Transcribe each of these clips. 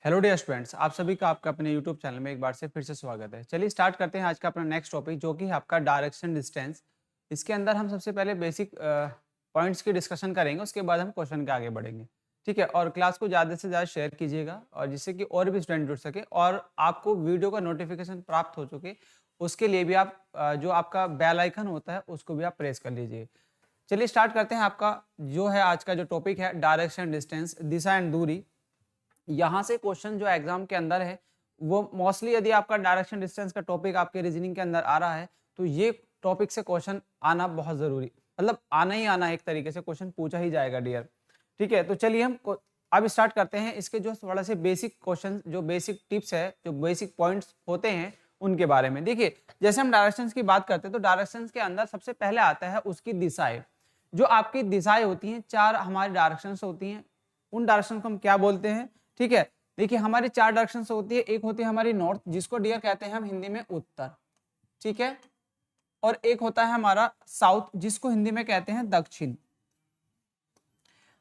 Hello dear students, आप सभी का आपका अपने यूट्यूब चैनल में एक बार से फिर से स्वागत है। चलिए स्टार्ट करते हैं आज का अपना नेक्स्ट टॉपिक, जो कि है आपका डायरेक्शन डिस्टेंस। इसके अंदर हम सबसे पहले बेसिक पॉइंट्स की डिस्कशन करेंगे, उसके बाद हम क्वेश्चन के आगे बढ़ेंगे। ठीक है, और क्लास को ज़्यादा से ज़्यादा शेयर कीजिएगा और जिससे कि और भी स्टूडेंट जुड़ सके और आपको वीडियो का नोटिफिकेशन प्राप्त हो चुके, उसके लिए भी आप जो आपका बेल आइकन होता है उसको भी आप प्रेस कर लीजिए। चलिए स्टार्ट करते हैं। आपका जो है आज का जो टॉपिक है डायरेक्शन डिस्टेंस, दिशा एंड दूरी। यहाँ से क्वेश्चन जो एग्जाम के अंदर है वो मोस्टली, यदि आपका डायरेक्शन डिस्टेंस का टॉपिक आपके रीजनिंग के अंदर आ रहा है तो ये टॉपिक से क्वेश्चन आना बहुत जरूरी, मतलब आना ही आना, एक तरीके से क्वेश्चन पूछा ही जाएगा डियर। ठीक है, तो चलिए हम अब स्टार्ट करते हैं इसके जो थोड़ा से बेसिक क्वेश्चन, जो बेसिक टिप्स है, जो बेसिक पॉइंट्स होते हैं उनके बारे में। देखिए, जैसे हम डायरेक्शंस की बात करते हैं तो डायरेक्शंस के अंदर सबसे पहले आता है उसकी दिशाएं। जो आपकी दिशाएं होती हैं, चार हमारी डायरेक्शंस होती हैं, उन डायरेक्शन को हम क्या बोलते हैं। ठीक है, देखिए हमारी चार डायरेक्शन होती है। एक होती है हमारी नॉर्थ, जिसको डियर कहते हैं हम हिंदी में उत्तर। ठीक है, और एक होता है हमारा साउथ, जिसको हिंदी में कहते हैं दक्षिण।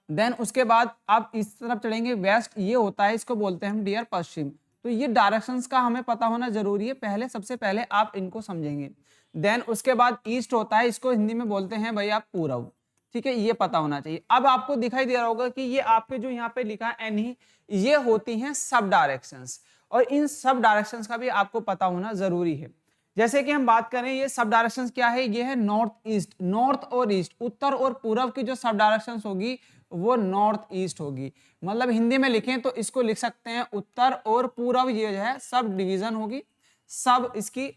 देन उसके बाद आप इस तरफ चढ़ेंगे, वेस्ट, ये होता है, इसको बोलते हैं हम डियर पश्चिम। तो ये डायरेक्शंस का हमें पता होना जरूरी है, पहले सबसे पहले आप इनको समझेंगे। देन उसके बाद ईस्ट होता है, इसको हिंदी में बोलते हैं भाई आप पूरब। ठीक है, ये पता होना चाहिए। अब आपको दिखाई दे रहा होगा कि ये आपके जो यहाँ पे लिखा है एनी, ये होती हैं सब डायरेक्शंस, और इन सब डायरेक्शंस का भी आपको पता होना जरूरी है। जैसे कि हम बात करें, ये सब डायरेक्शंस क्या है, ये है नॉर्थ ईस्ट, नॉर्थ और ईस्ट, उत्तर और पूरब की जो सब डायरेक्शंस होगी वो नॉर्थ ईस्ट होगी। मतलब हिंदी में लिखें तो इसको लिख सकते हैं उत्तर और पूरब, ये जो है सब डिवीजन होगी, सब इसकी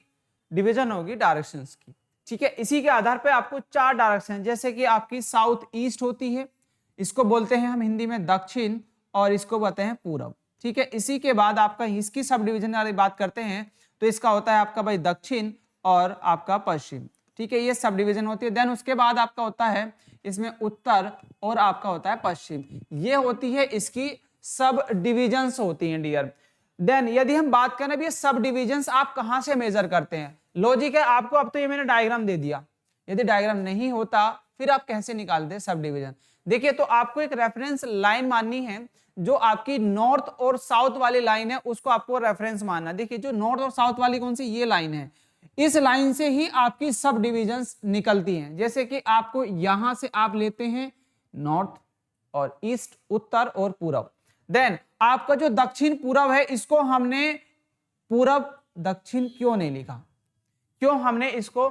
डिवीजन होगी डायरेक्शंस की। ठीक है, इसी के आधार पे आपको चार डायरेक्शन, जैसे कि आपकी साउथ ईस्ट होती है, इसको बोलते हैं हम हिंदी में दक्षिण, और इसको बोलते हैं पूरब। ठीक है, इसी के बाद आपका इसकी सब डिवीजन वाली बात करते हैं तो इसका होता है आपका भाई दक्षिण और आपका पश्चिम। ठीक है, ये सब डिवीजन होती है। देन उसके बाद आपका होता है इसमें उत्तर और आपका होता है पश्चिम, ये होती है इसकी सब डिविजन्स होती हैं डियर। देन यदि हम बात करें ये सब डिविजन्स आप कहां से मेजर करते हैं, लॉजिक है आपको। अब तो ये मैंने डायग्राम दे दिया, यदि डायग्राम नहीं होता फिर आप कैसे निकालते सब डिवीजन। देखिए, तो आपको एक रेफरेंस लाइन माननी है, जो आपकी नॉर्थ और साउथ वाली लाइन है उसको आपको रेफरेंस मानना। देखिए, जो नॉर्थ और साउथ वाली कौन सी, ये लाइन है, इस लाइन से ही आपकी सब डिविजन्स निकलती हैं। जैसे कि आपको यहां से आप लेते हैं नॉर्थ और ईस्ट, उत्तर और पूरब। देन आपका जो दक्षिण पूरब है, इसको हमने पूरब दक्षिण क्यों नहीं लिखा, क्यों हमने इसको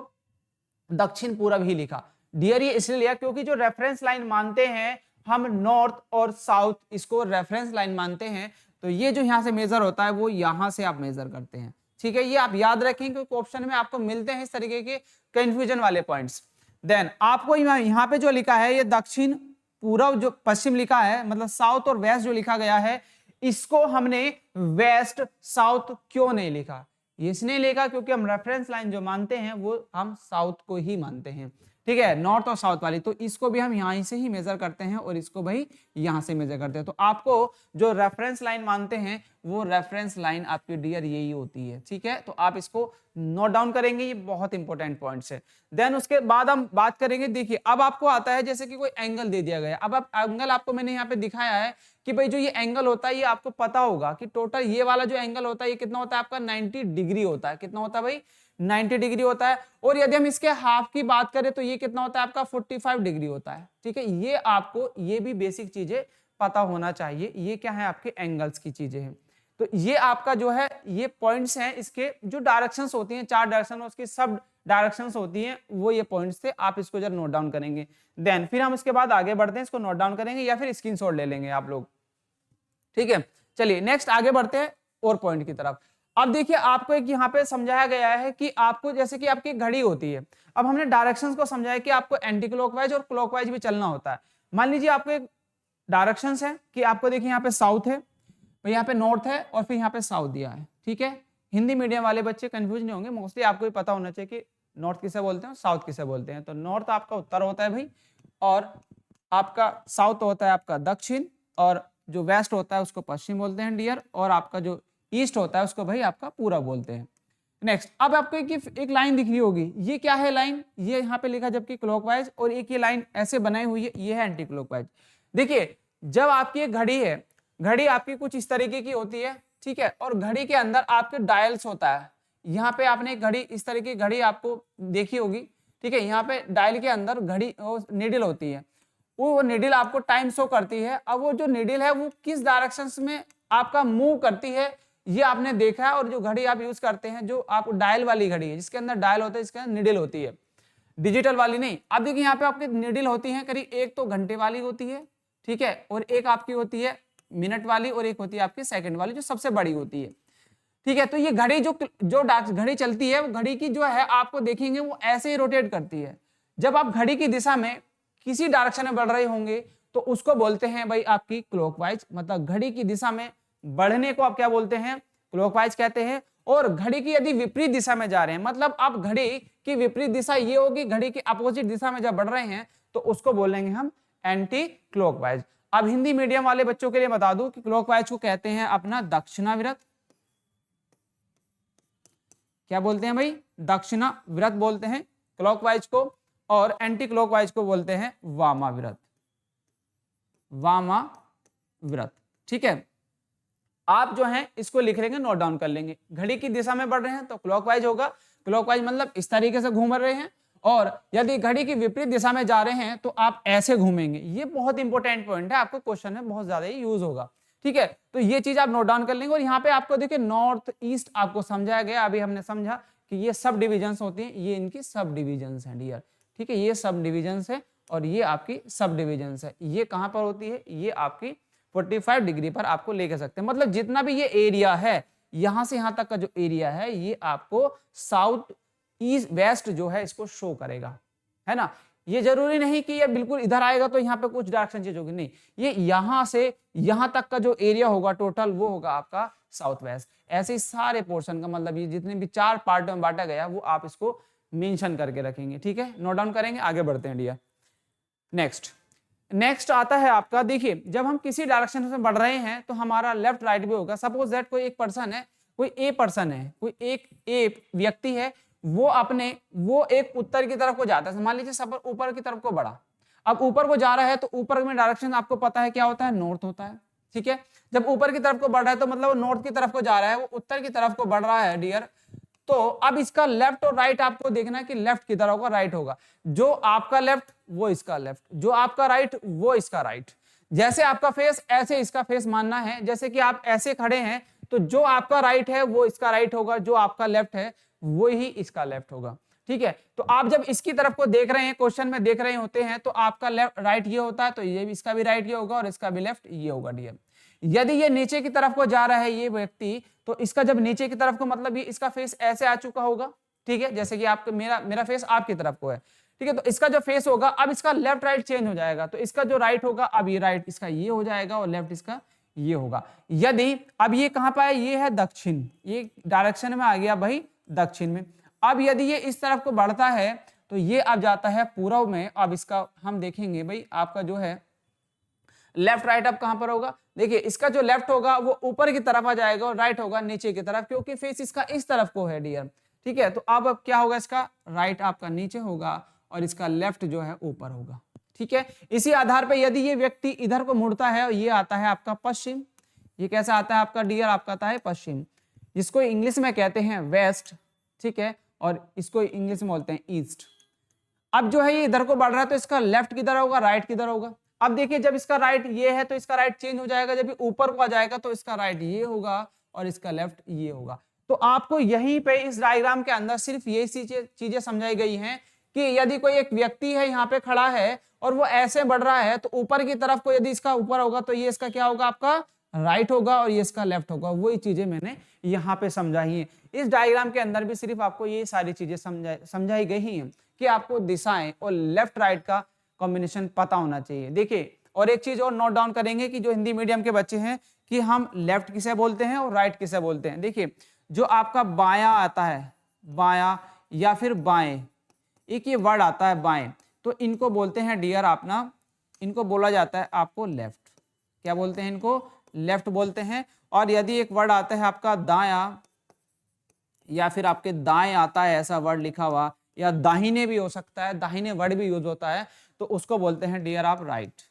दक्षिण पूरब ही लिखा डियर, ये इसलिए लिया क्योंकि जो रेफरेंस लाइन मानते हैं हम नॉर्थ और साउथ, इसको रेफरेंस लाइन मानते हैं। तो ये जो यहां से मेजर होता है वो यहां से आप मेजर करते हैं। ठीक है, ये आप याद रखें क्योंकि ऑप्शन में आपको मिलते हैं इस तरीके के कंफ्यूजन वाले पॉइंट्स। देन आपको यहाँ पे जो लिखा है ये दक्षिण पूरब, जो पश्चिम लिखा है, मतलब साउथ और वेस्ट जो लिखा गया है, इसको हमने वेस्ट साउथ क्यों नहीं लिखा, इसने लिखा क्योंकि हम रेफरेंस लाइन जो मानते हैं वो हम साउथ को ही मानते हैं। ठीक है, नॉर्थ और साउथ वाली, तो इसको भी हम यहीं से ही मेजर करते हैं और इसको भाई यहां से मेजर करते हैं। तो आपको जो रेफरेंस लाइन मानते हैं वो रेफरेंस लाइन आपकी डियर यही होती है। ठीक है, तो आप इसको नोट डाउन करेंगे, ये बहुत इंपॉर्टेंट पॉइंट्स है। देन उसके बाद हम बात करेंगे, देखिए अब आपको आता है जैसे कि कोई एंगल दे दिया गया। अब एंगल आपको मैंने यहाँ पे दिखाया है कि भाई जो ये एंगल होता है ये आपको पता होगा कि टोटल ये वाला जो एंगल होता है ये कितना होता है आपका 90 डिग्री होता है। कितना होता है भाई, 90 डिग्री होता है। और यदि हम इसके हाफ की बात करें तो ये कितना होता है आपका 45 डिग्री होता है। ठीक है, ये आपको ये भी बेसिक चीजें पता होना चाहिए। ये क्या है, आपके एंगल्स की चीजें हैं। तो ये आपका जो है ये पॉइंट्स हैं, इसके जो डायरेक्शंस होती हैं, चार डायरेक्शन उसकी सब डायरेक्शंस होती हैं, वो ये पॉइंट्स थे। आप इसको जरा नोट डाउन करेंगे। देन फिर हम इसके बाद आगे बढ़ते हैं, इसको नोट डाउन करेंगे या फिर स्क्रीनशॉट ले लेंगे आप लोग। ठीक है, चलिए नेक्स्ट आगे बढ़ते हैं और पॉइंट की तरफ। अब देखिए, आपको एक यहाँ पे समझाया गया है कि आपको जैसे कि आपकी घड़ी होती है, अब हमने डायरेक्शंस को समझाया कि आपको एंटी क्लॉकवाइज और क्लॉकवाइज भी चलना होता है। मान लीजिए आपको एक डायरेक्शंस है कि आपको देखिए यहाँ पे साउथ है, यहाँ पे नॉर्थ है और फिर यहाँ पे साउथ दिया है। ठीक है, हिंदी मीडियम वाले बच्चे कंफ्यूज नहीं होंगे, मोस्टली आपको भी पता होना चाहिए कि नॉर्थ किसे बोलते हैं, साउथ किसे बोलते हैं। तो नॉर्थ आपका उत्तर होता है भाई, और आपका साउथ होता है आपका दक्षिण, और जो वेस्ट होता है उसको पश्चिम बोलते हैं डियर, और आपका जो ईस्ट होता है उसको भाई आपका पूरब बोलते हैं। नेक्स्ट, अब आपको एक लाइन दिख रही होगी, ये क्या है लाइन, ये यहाँ पे लिखा जबकि क्लॉकवाइज, और एक ये लाइन ऐसे बनाई हुई है, ये है एंटी क्लॉकवाइज। देखिए, जब आपकी एक घड़ी है, घड़ी आपकी कुछ इस तरीके की होती है, ठीक है, और घड़ी के अंदर आपके डायल्स होता है। यहाँ पे आपने घड़ी इस तरीके की घड़ी आपको देखी होगी, ठीक है, यहाँ पे डायल के अंदर घड़ी निडल होती है, वो निडल आपको टाइम शो करती है। अब वो जो निडल है वो किस डायरेक्शन में आपका मूव करती है ये आपने देखा है। और जो घड़ी आप यूज करते हैं, जो आप डायल वाली घड़ी है जिसके अंदर डायल होता है, जिसके अंदर निडल होती है, डिजिटल वाली नहीं। अब देखिए यहाँ पे आपकी निडल होती है करीब, एक तो घंटे वाली होती है, ठीक है, और एक आपकी होती है मिनट वाली, और एक होती है आपकी सेकंड वाली जो सबसे बड़ी होती है, ठीक है। तो ये घड़ी जो जो घड़ी चलती है, वो घड़ी की जो है आपको देखेंगे वो ऐसे ही रोटेट करती है। जब आप घड़ी की दिशा में किसी डायरेक्शन में बढ़ रहे होंगे तो उसको बोलते हैं भाई आपकी क्लॉकवाइज, मतलब घड़ी की दिशा में बढ़ने को आप क्या बोलते हैं, क्लॉकवाइज कहते हैं। और घड़ी की यदि विपरीत दिशा में जा रहे हैं, मतलब आप घड़ी की विपरीत दिशा ये होगी, घड़ी की अपोजिट दिशा में जब बढ़ रहे हैं तो उसको बोलेंगे हम एंटी क्लॉकवाइज। अब हिंदी मीडियम वाले बच्चों के लिए बता दूं कि क्लॉकवाइज को कहते हैं अपना दक्षिणाविरत। क्या बोलते हैं भाई, दक्षिणाविरत बोलते हैं क्लॉकवाइज को, और एंटी क्लॉकवाइज को बोलते हैं वामाविरत, वामाविरत, ठीक है। आप जो है इसको लिख लेंगे, नोट डाउन कर लेंगे। घड़ी की दिशा में बढ़ रहे हैं तो क्लॉकवाइज होगा, क्लॉकवाइज मतलब इस तरीके से घूम रहे हैं। और यदि घड़ी की विपरीत दिशा में जा रहे हैं तो आप ऐसे घूमेंगे। ये बहुत इंपॉर्टेंट पॉइंट है, आपको क्वेश्चन में बहुत ज्यादा ही यूज होगा, ठीक है। तो ये चीज आप नोट डाउन कर लेंगे। और यहाँ पे आपको देखिए नॉर्थ ईस्ट आपको समझाया गया, अभी हमने समझा कि ये सब डिविजन होती हैं, ये इनकी सब डिविजन है डियर, ठीक है, ये सब डिविजन है और ये आपकी सब डिविजन है। ये कहाँ पर होती है, ये आपकी 45 डिग्री पर आपको लेके सकते हैं। मतलब जितना भी ये एरिया है, यहां से यहां तक का जो एरिया है, ये आपको साउथ ईस्ट वेस्ट जो है इसको शो करेगा, है ना। ये जरूरी नहीं कि ये बिल्कुल इधर आएगा तो यहाँ पे कुछ डायरेक्शन चेंज होगी, नहीं, ये यहां से यहां तक का जो एरिया होगा टोटल वो होगा आपका साउथ वेस्ट। ऐसे ही सारे पोर्शन का मतलब ये जितने भी 4 पार्ट में बांटा गया वो आप इसको मेंशन करके रखेंगे, ठीक है, नोट डाउन करेंगे। आगे बढ़ते हैं डियर। नेक्स्ट आता है आपका, देखिए जब हम किसी डायरेक्शन में बढ़ रहे हैं तो हमारा लेफ्ट राइट भी होगा। सपोज दैट कोई एक पर्सन है, कोई ए पर्सन है, कोई एक व्यक्ति है, वो एक उत्तर की तरफ को जाता है। मान लीजिए सब ऊपर की तरफ को बढ़ा, अब ऊपर को जा रहा है तो ऊपर में डायरेक्शन आपको पता है क्या होता है, नॉर्थ होता है, ठीक है। जब ऊपर की तरफ को बढ़ रहा है तो मतलब वो नॉर्थ की तरफ को जा रहा है, वो उत्तर की तरफ को बढ़ रहा है डियर। तो अब इसका लेफ्ट और राइट आपको देखना है कि लेफ्ट किधर होगा, राइट होगा। जो आपका लेफ्ट वो इसका लेफ्ट, जो आपका राइट वो इसका राइट। जैसे आपका फेस ऐसे इसका फेस मानना है। जैसे कि आप ऐसे खड़े हैं तो जो आपका राइट है वो इसका राइट होगा, जो आपका लेफ्ट है वो ही इसका लेफ्ट होगा, ठीक है। तो आप जब इसकी तरफ को देख रहे हैं, क्वेश्चन में देख रहे होते हैं, तो आपका लेफ्ट राइट ये होता है, तो ये भी इसका भी राइट ये होगा और इसका भी लेफ्ट ये होगा डियर। यदि ये नीचे की तरफ को जा रहा है ये व्यक्ति, तो इसका जब नीचे की तरफ को मतलब ये इसका फेस ऐसे आ चुका होगा, ठीक है। जैसे कि आपका मेरा फेस आपकी तरफ को है, ठीक है। तो इसका जो फेस होगा अब इसका लेफ्ट राइट चेंज हो जाएगा। तो इसका जो राइट होगा अब ये राइट इसका ये हो जाएगा और लेफ्ट इसका ये होगा। यदि अब ये कहां पर है, ये है दक्षिण, ये डायरेक्शन में आ गया भाई दक्षिण में। अब यदि ये इस तरफ को बढ़ता है तो ये अब जाता है पूर्व में। अब इसका हम देखेंगे भाई आपका जो है लेफ्ट राइट अब कहां पर होगा, देखिए इसका जो लेफ्ट होगा वो ऊपर की तरफ आ जाएगा और राइट होगा नीचे की तरफ, क्योंकि फेस इसका इस तरफ को है डियर, ठीक है। तो अब क्या होगा, इसका राइट आपका नीचे होगा और इसका लेफ्ट जो है ऊपर होगा, ठीक है। इसी आधार पर यदि ये व्यक्ति इधर को मुड़ता है और ये आता है आपका पश्चिम, ये कैसा आता है आपका डियर, आपका आता है पश्चिम, जिसको इंग्लिश में कहते हैं वेस्ट, ठीक है, और इसको इंग्लिश में बोलते हैं ईस्ट। अब जो है ये इधर को बढ़ रहा है तो इसका लेफ्ट किधर होगा, राइट किधर होगा। अब देखिए जब इसका राइट ये है तो इसका राइट चेंज हो जाएगा, जब ये ऊपर को आ जाएगा तो इसका राइट ये होगा और इसका लेफ्ट ये होगा। तो आपको यहीं पे इस डायग्राम के अंदर सिर्फ ये चीजें समझाई गई हैं कि यदि कोई एक व्यक्ति है यहाँ पे खड़ा है और वो ऐसे बढ़ रहा है तो ऊपर की तरफ को यदि इसका ऊपर होगा तो ये इसका क्या होगा, आपका राइट होगा और ये इसका लेफ्ट होगा। वही चीजें मैंने यहाँ पे समझाई है। इस डायग्राम के अंदर भी सिर्फ आपको ये सारी चीजें समझाई गई हैं कि आपको दिशाएं और लेफ्ट राइट का कॉम्बिनेशन पता होना चाहिए। देखिए और एक चीज और नोट डाउन करेंगे कि जो हिंदी मीडियम के बच्चे हैं कि हम लेफ्ट किसे बोलते हैं और राइट किसे बोलते हैं। देखिए जो आपका बायां आता है, बायां या फिर बाएं, एक ये वर्ड आता है बाएं, तो इनको बोलते हैं डियर अपना, इनको बोला जाता है आपको लेफ्ट। क्या बोलते हैं इनको, लेफ्ट बोलते हैं। और यदि एक वर्ड आता है आपका दायां या फिर आपके दाएं आता है ऐसा वर्ड लिखा हुआ, या दाहिने भी हो सकता है, दाहिने वर्ड भी यूज होता है, तो उसको बोलते हैं डियर आप राइट।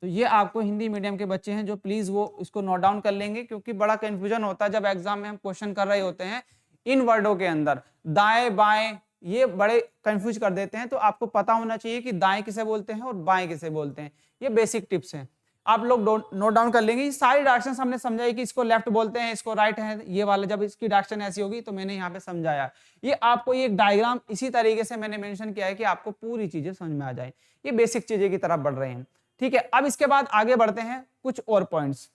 तो ये आपको हिंदी मीडियम के बच्चे हैं जो प्लीज वो इसको नोट डाउन कर लेंगे, क्योंकि बड़ा कंफ्यूजन होता है जब एग्जाम में हम क्वेश्चन कर रहे होते हैं इन वर्डों के अंदर, दाएं बाएं ये बड़े कंफ्यूज कर देते हैं। तो आपको पता होना चाहिए कि दाएं किसे बोलते हैं और बाएं किसे बोलते हैं। ये बेसिक टिप्स हैं, आप लोग नोट डाउन कर लेंगे। ये सारी डायरेक्शन हमने समझाई कि इसको लेफ्ट बोलते हैं, इसको राइट है, ये वाले जब इसकी डायरेक्शन ऐसी होगी तो मैंने यहाँ पे समझाया। ये आपको ये डायग्राम इसी तरीके से मैंने मेंशन किया है कि आपको पूरी चीजें समझ में आ जाए। ये बेसिक चीजें की तरफ बढ़ रहे हैं, ठीक है। अब इसके बाद आगे बढ़ते हैं कुछ और पॉइंट्स।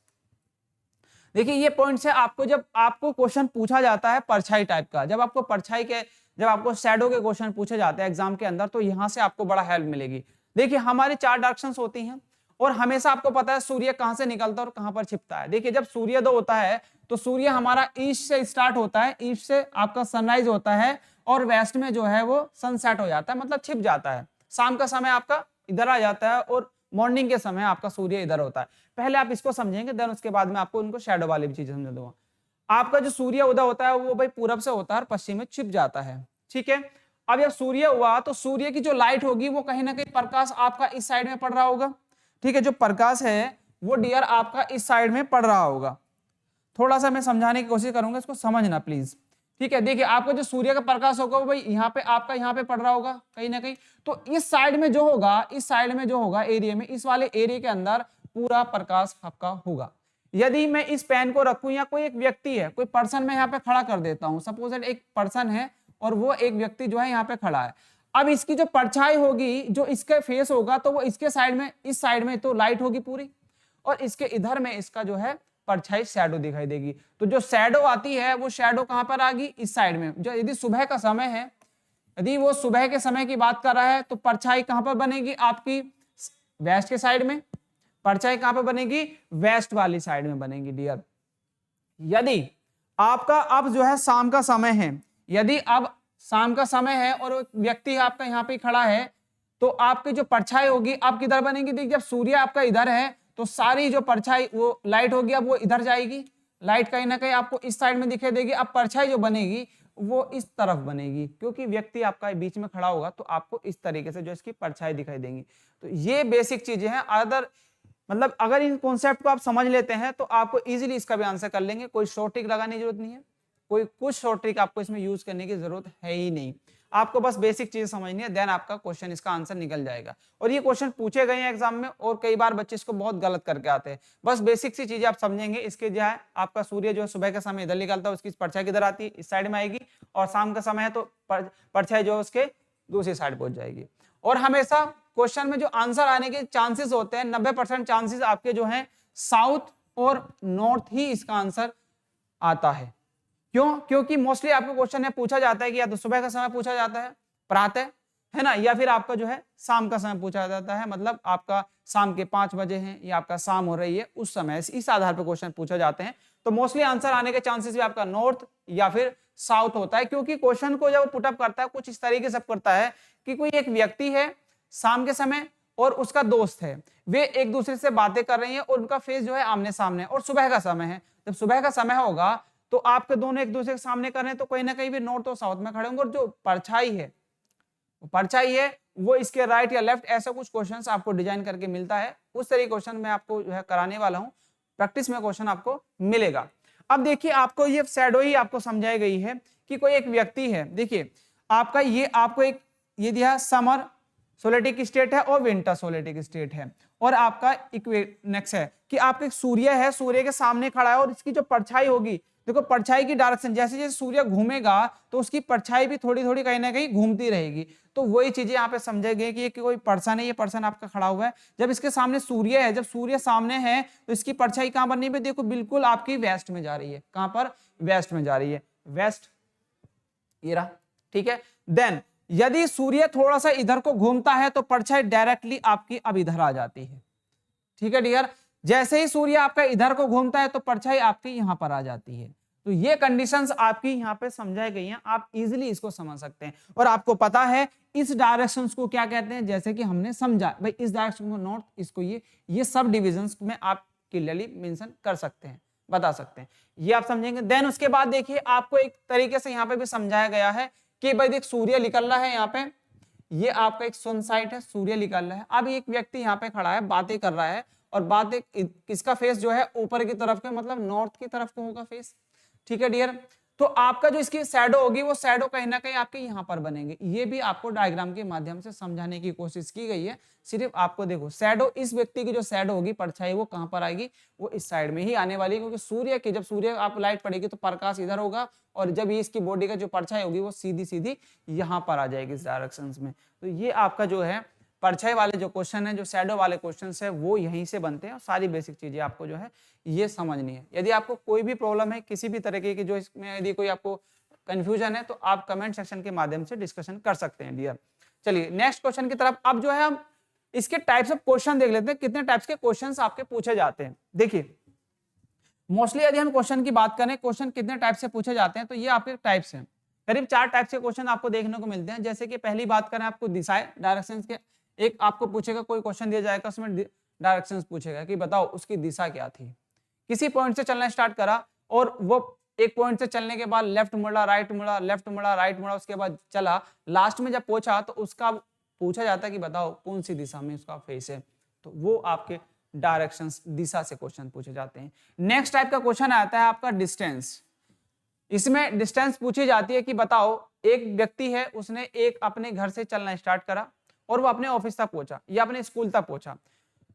देखिए ये पॉइंट्स है आपको, जब आपको क्वेश्चन पूछा जाता है परछाई टाइप का, जब आपको परछाई के, जब आपको शैडो के क्वेश्चन पूछे जाते हैं एग्जाम के अंदर, तो यहां से आपको बड़ा हेल्प मिलेगी। देखिए हमारी 4 डायरेक्शंस होती हैं और हमेशा आपको पता है सूर्य कहां से निकलता है और कहां पर छिपता है। देखिए जब सूर्योदय होता है तो सूर्य हमारा ईस्ट से स्टार्ट होता है, ईस्ट से आपका सनराइज होता है और वेस्ट में जो है वो सनसेट हो जाता है, मतलब छिप जाता है। शाम का समय आपका इधर आ जाता है और मॉर्निंग के समय आपका सूर्य इधर होता है। पहले आप इसको समझेंगे, देन उसके बाद में आपको उनको शैडो वाली भी चीजें समझा दूंगा। आपका जो सूर्य उदय होता है वो भाई पूरब से होता है और पश्चिम में छिप जाता है, ठीक है। अब जब सूर्य हुआ तो सूर्य की जो लाइट होगी वो कहीं ना कहीं प्रकाश आपका इस साइड में पड़ रहा होगा, ठीक है। जो प्रकाश है वो डियर आपका इस साइड में पड़ रहा होगा। थोड़ा सा मैं समझाने की कोशिश करूंगा, इसको समझना प्लीज, ठीक है। देखिए आपका जो सूर्य का प्रकाश होगा वो भाई यहाँ पे आपका यहाँ पे पड़ रहा होगा कहीं ना कहीं, तो इस साइड में जो होगा, इस साइड में जो होगा एरिया में, इस वाले एरिया के अंदर पूरा प्रकाश आपका होगा। यदि मैं इस पेन को रखूं या कोई एक व्यक्ति है, कोई पर्सन मैं यहाँ पे खड़ा कर देता हूं, सपोज एक पर्सन है और वो एक व्यक्ति जो है यहाँ पे खड़ा है। अब इसकी जो परछाई होगी, जो इसके फेस होगा, तो वो इसके साइड में, इस साइड में तो लाइट होगी पूरी, और इसके इधर में इसका जो है परछाई शैडो दिखाई देगी। तो जो शैडो आती है वो शैडो कहां पर आ गई, इस साइड में। जो यदि सुबह का समय है, यदि वो सुबह के समय की बात कर रहा है तो परछाई कहां पर बनेगी, आपकी वेस्ट के साइड में। परछाई कहां पर बनेगी, वेस्ट वाली साइड में बनेगी डियर। यदि आपका अब जो है शाम का समय है, यदि अब शाम का समय है और व्यक्ति आपका यहाँ पे खड़ा है, तो आपकी जो परछाई होगी आप किधर बनेगी, देखिए जब सूर्य आपका इधर है तो सारी जो परछाई वो लाइट होगी, अब वो इधर जाएगी, लाइट कहीं ना कहीं आपको इस साइड में दिखाई देगी। अब परछाई जो बनेगी वो इस तरफ बनेगी, क्योंकि व्यक्ति आपका बीच में खड़ा होगा तो आपको इस तरीके से जो इसकी परछाई दिखाई देंगी। तो ये बेसिक चीजें हैं। अदर मतलब अगर इन कॉन्सेप्ट को आप समझ लेते हैं तो आपको इजीली इसका भी आंसर कर लेंगे। कोई शॉर्ट ट्रिक लगाने की जरूरत नहीं है, कोई कुछ शॉर्ट ट्रिक आपको इसमें यूज करने की जरूरत है ही नहीं। आपको बस बेसिक चीज समझनी है, देन आपका क्वेश्चन, इसका आंसर निकल जाएगा। और ये क्वेश्चन पूछे गए हैं एग्जाम में और कई बार बच्चे इसको बहुत गलत करके आते हैं। बस बेसिक सी चीजें आप समझेंगे। इसके जो है आपका सूर्य जो है सुबह के समय इधर निकलता है, उसकी परछाई किधर आती है, इस साइड में आएगी, और शाम का समय है तो परछाई जो है उसके दूसरी साइड पहुंच जाएगी। और हमेशा क्वेश्चन में जो आंसर आने के चांसेस होते हैं 90% चांसेस आपके जो हैं साउथ और नॉर्थ ही इसका आंसर आता है। क्यों? क्योंकि मोस्टली आपको क्वेश्चन में पूछा जाता है कि या तो सुबह का समय पूछा जाता है प्रातः, है ना, या फिर आपका जो है शाम का समय पूछा जाता है, मतलब आपका शाम के 5 बजे हैं या आपका शाम हो रही है उस समय, इस आधार पर क्वेश्चन पूछे जाते हैं। तो मोस्टली आंसर आने के चांसेस भी आपका नॉर्थ या फिर साउथ होता है, क्योंकि क्वेश्चन को जब पुटअप करता है कुछ इस तरीके से करता है कि कोई एक व्यक्ति है शाम के समय और उसका दोस्त है, वे एक दूसरे से बातें कर रही हैं और उनका फेस जो है आमने सामने, और सुबह का समय है। जब सुबह का समय होगा तो आपके दोनों एक दूसरे के सामने कर रहे हैं, तो कहीं ना कहीं भी नॉर्थ और साउथ में खड़े होंगे, और जो परछाई है वो इसके राइट या लेफ्ट, ऐसा कुछ क्वेश्चंस आपको डिजाइन करके मिलता है। उस तरीके क्वेश्चन मैं आपको जो है कराने वाला हूं, प्रैक्टिस में क्वेश्चन आपको मिलेगा। अब देखिए आपको ये शैडो ही आपको समझाई गई है कि कोई एक व्यक्ति है। देखिए आपका ये आपको एक ये दिया समर सोलेटिक स्टेट है और विंटर सोलेटिक स्टेट है, और आपका इक्विनोक्स है कि आपका सूर्य है, सूर्य के सामने खड़ा है और इसकी जो परछाई होगी, देखो परछाई की डायरेक्शन जैसे जैसे सूर्य घूमेगा तो उसकी परछाई भी थोड़ी थोड़ी कहीं ना कहीं घूमती रहेगी। तो वही चीजें यहाँ पे समझे गए कि कोई पर्सन है, ये पर्सन आपका खड़ा हुआ है, जब इसके सामने सूर्य है, जब सूर्य सामने है तो इसकी परछाई कहाँ बननी है, देखो बिल्कुल आपकी वेस्ट में जा रही है। कहां पर? वेस्ट में जा रही है, वेस्ट, ये रहा, ठीक है। देन यदि सूर्य थोड़ा सा इधर को घूमता है तो परछाई डायरेक्टली आपकी अब इधर आ जाती है, ठीक है डियर। जैसे ही सूर्य आपका इधर को घूमता है तो परछाई आपकी यहां पर आ जाती है। तो ये कंडीशंस आपकी यहां पे समझाई गई हैं, आप इजीली इसको समझ सकते हैं। और आपको पता है इस डायरेक्शंस को क्या कहते हैं, जैसे कि हमने समझा भाई इस डायरेक्शन को नॉर्थ, इसको ये सब डिविजन्स में आप क्लियरली मेंशन कर सकते हैं, बता सकते हैं, ये आप समझेंगे। देन उसके बाद देखिए आपको एक तरीके से यहाँ पे भी समझाया गया है कि भाई देख सूर्य निकल रहा है, यहाँ पे ये आपका एक सन साइट है, सूर्य निकल रहा है। अब एक व्यक्ति यहाँ पे खड़ा है, बातें कर रहा है, और बात एक इसका फेस जो है ऊपर की तरफ का, मतलब नॉर्थ की तरफ को होगा फेस। ठीक है डियर, तो आपका जो इसकी शैडो होगी वो शैडो कहीं ना कहीं आपके यहाँ पर बनेंगे। ये भी आपको डायग्राम के माध्यम से समझाने की कोशिश की गई है। सिर्फ आपको देखो शैडो, इस व्यक्ति की जो शैडो होगी, परछाई, वो कहाँ पर आएगी, वो इस साइड में ही आने वाली है, क्योंकि सूर्य की, जब सूर्य आप लाइट पड़ेगी तो प्रकाश इधर होगा, और जब ये इसकी बॉडी का जो परछाई होगी वो सीधी सीधी यहाँ पर आ जाएगी इस डायरेक्शन में। तो ये आपका जो है परछाई वाले जो क्वेश्चन है, जो शैडो वाले क्वेश्चन है, वो यहीं से बनते हैं। और सारी बेसिक चीजें आपको जो है ये समझनी है। यदि आपको कोई भी प्रॉब्लम है किसी भी तरीके की, जो इसमें यदि कोई आपको कंफ्यूजन है, तो आप कमेंट सेक्शन के माध्यम से डिस्कशन कर सकते हैं डियर। चलिए नेक्स्ट क्वेश्चन की तरफ। अब जो है हम इसके टाइप्स ऑफ क्वेश्चन देख लेते हैं, कितने टाइप्स के क्वेश्चंस आपके पूछे जाते हैं। देखिए मोस्टली यदि हम क्वेश्चन की बात करें, क्वेश्चन कितने टाइप से पूछे जाते हैं, तो ये आपके टाइप्स हैं। करीब 4 टाइप के क्वेश्चन आपको देखने को मिलते हैं। जैसे कि पहली बात करें आपको दिशाएं, डायरेक्शंस के, एक आपको पूछेगा, कोई क्वेश्चन दिया जाएगा उसमें डायरेक्शंस पूछेगा कि बताओ उसकी दिशा क्या थी। किसी पॉइंट से चलना स्टार्ट करा और वो एक पॉइंट से चलने के बाद लेफ्ट मुड़ा, राइट मुड़ा, लेफ्ट मुड़ा, राइट मुड़ा, उसके बाद चला, लास्ट में जब पहुंचा तो उसका पूछा जाता है कि बताओ कौन सी दिशा में उसका फेस है। तो वो आपके डायरेक्शंस, दिशा से क्वेश्चन पूछे जाते हैं। नेक्स्ट टाइप का क्वेश्चन आता है आपका डिस्टेंस। इसमें डिस्टेंस पूछी जाती है कि बताओ एक व्यक्ति है, उसने एक अपने घर से चलना स्टार्ट करा और वो अपने ऑफिस तक पहुंचा या अपने स्कूल तक पहुंचा।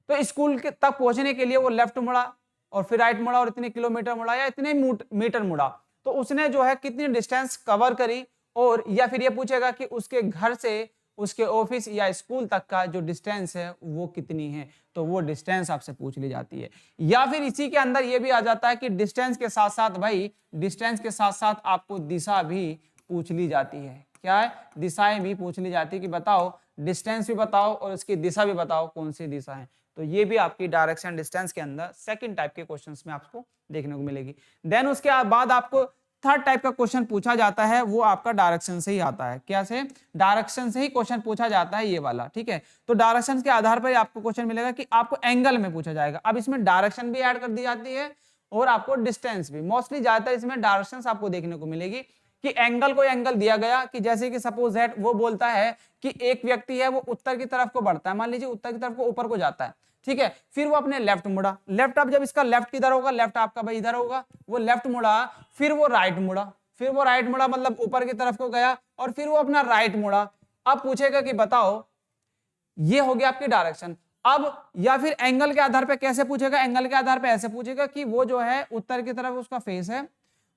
तो स्कूल के तक पहुंचने के लिए वो लेफ्ट मुड़ा और फिर राइट मुड़ा और इतने किलोमीटर मुड़ा या इतने मीटर मुड़ा, तो उसने जो है कितनी डिस्टेंस कवर करी। और या फिर ये पूछेगा कि उसके घर से उसके ऑफिस या स्कूल तक का जो डिस्टेंस है वो कितनी है, तो वो डिस्टेंस आपसे पूछ ली जाती है। या फिर इसी के अंदर ये भी आ जाता है कि डिस्टेंस के साथ साथ भाई, डिस्टेंस के साथ साथ आपको दिशा भी पूछ ली जाती है। क्या है, दिशाएं भी पूछ ली जाती है कि बताओ डिस्टेंस भी बताओ और उसकी दिशा भी बताओ कौन सी दिशा है। तो ये भी आपकी डायरेक्शन डिस्टेंस के अंदर सेकंड टाइप के क्वेश्चंस में आपको देखने को मिलेगी। देन उसके बाद आपको थर्ड टाइप का क्वेश्चन पूछा जाता है, वो आपका डायरेक्शन से ही आता है। क्या से, डायरेक्शन से ही क्वेश्चन पूछा जाता है, ये वाला। ठीक है, तो डायरेक्शन के आधार पर आपको क्वेश्चन मिलेगा कि आपको एंगल में पूछा जाएगा। अब इसमें डायरेक्शन भी ऐड कर दी जाती है और आपको डिस्टेंस भी। मोस्टली ज्यादातर इसमें डायरेक्शन आपको देखने को मिलेगी कि एंगल, कोई एंगल दिया गया कि जैसे कि सपोज दैट वो बोलता है कि एक व्यक्ति है वो उत्तर की तरफ को बढ़ता है, मान लीजिए उत्तर की तरफ को ऊपर को जाता है। ठीक है, फिर वो अपने लेफ्ट मुड़ा, लेफ्ट, अब जब इसका लेफ्ट किधर होगा, लेफ्ट आपका भाई इधर होगा, वो लेफ्ट मुड़ा, फिर वो राइट मुड़ा, फिर वो राइट मुड़ा मतलब ऊपर की तरफ को गया, और फिर वो अपना राइट मुड़ा। अब पूछेगा कि बताओ, ये हो गया आपकी डायरेक्शन। अब या फिर एंगल के आधार पे कैसे पूछेगा, एंगल के आधार पे ऐसे पूछेगा कि वो जो है उत्तर की तरफ उसका फेस है,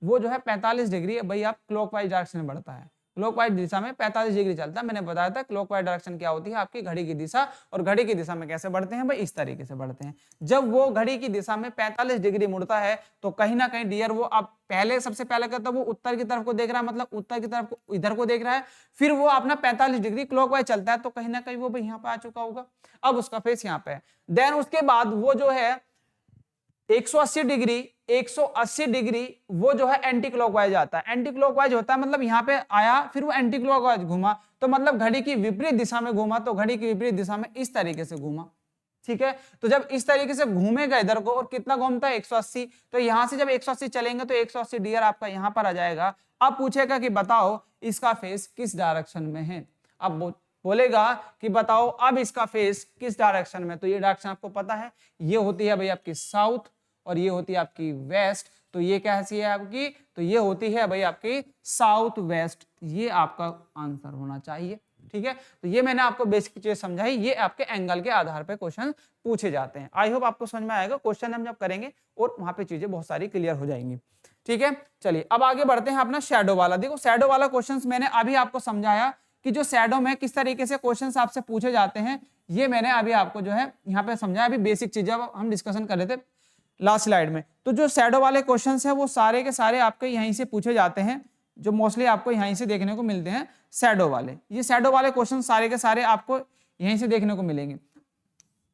वो जो है 45 डिग्री है भाई, आप क्लॉकवाइज डायरेक्शन में बढ़ता है, क्लॉकवाइज दिशा में 45 डिग्री चलता है। मैंने बताया था क्लॉकवाइज डायरेक्शन क्या होती है, आपकी घड़ी की दिशा। और घड़ी की दिशा में कैसे बढ़ते हैं भाई, इस तरीके से बढ़ते हैं। जब वो घड़ी की दिशा में 45 डिग्री मुड़ता है तो कहीं ना कहीं डियर वो अब पहले, सबसे पहले करता वो उत्तर की तरफ को देख रहा है, मतलब उत्तर की तरफ को इधर को देख रहा है, फिर वो अपना 45 डिग्री क्लॉकवाइज चलता है, तो कहीं ना कहीं वो भाई यहाँ पे आ चुका होगा, अब उसका फेस यहाँ पे है। देन उसके बाद वो जो है 180 डिग्री वो जो है एंटी क्लॉकवाइज आता है। एंटी क्लॉकवाइज होता है मतलब यहाँ पे आया, फिर वो एंटी क्लॉकवाइज घूमा, तो मतलब घड़ी की विपरीत दिशा में घूमा, तो घड़ी की विपरीत दिशा में इस तरीके से घूमा। ठीक है, तो जब इस तरीके से घूमेगा इधर को, और कितना घूमता है 180, तो यहां से जब 180 चलेंगे तो 180 डियर आपका यहां पर आ जाएगा। अब पूछेगा कि बताओ इसका फेस किस डायरेक्शन में है। अब बोलेगा कि बताओ अब इसका फेस किस डायरेक्शन में, तो ये डायरेक्शन आपको पता है, ये होती है भाई आपकी साउथ और ये होती है आपकी वेस्ट। तो ये कैसी है आपकी, तो ये होती है भाई आपकी साउथ वेस्ट। ये आपका आंसर होना चाहिए। ठीक है, तो ये मैंने आपको बेसिक चीज समझाई, ये आपके एंगल के आधार पे क्वेश्चन पूछे जाते हैं। आई होप आपको समझ में आएगा, क्वेश्चन हम जब करेंगे और वहां पे चीजें बहुत सारी क्लियर हो जाएंगी। ठीक है, चलिए अब आगे बढ़ते हैं अपना शैडो वाला। देखो शैडो वाला क्वेश्चन मैंने अभी आपको समझाया कि जो शैडो में किस तरीके से क्वेश्चन आपसे पूछे जाते हैं, ये मैंने अभी आपको जो है यहाँ पे समझाया। अभी बेसिक चीजें हम डिस्कशन कर रहे थे लास्ट स्लाइड में। तो जो शैडो वाले क्वेश्चंस हैं वो सारे के सारे आपके यहीं से पूछे जाते हैं, जो मोस्टली आपको यहीं से देखने को मिलते हैं शैडो वाले। ये शैडो वाले क्वेश्चन सारे के सारे आपको यहीं से देखने को मिलेंगे।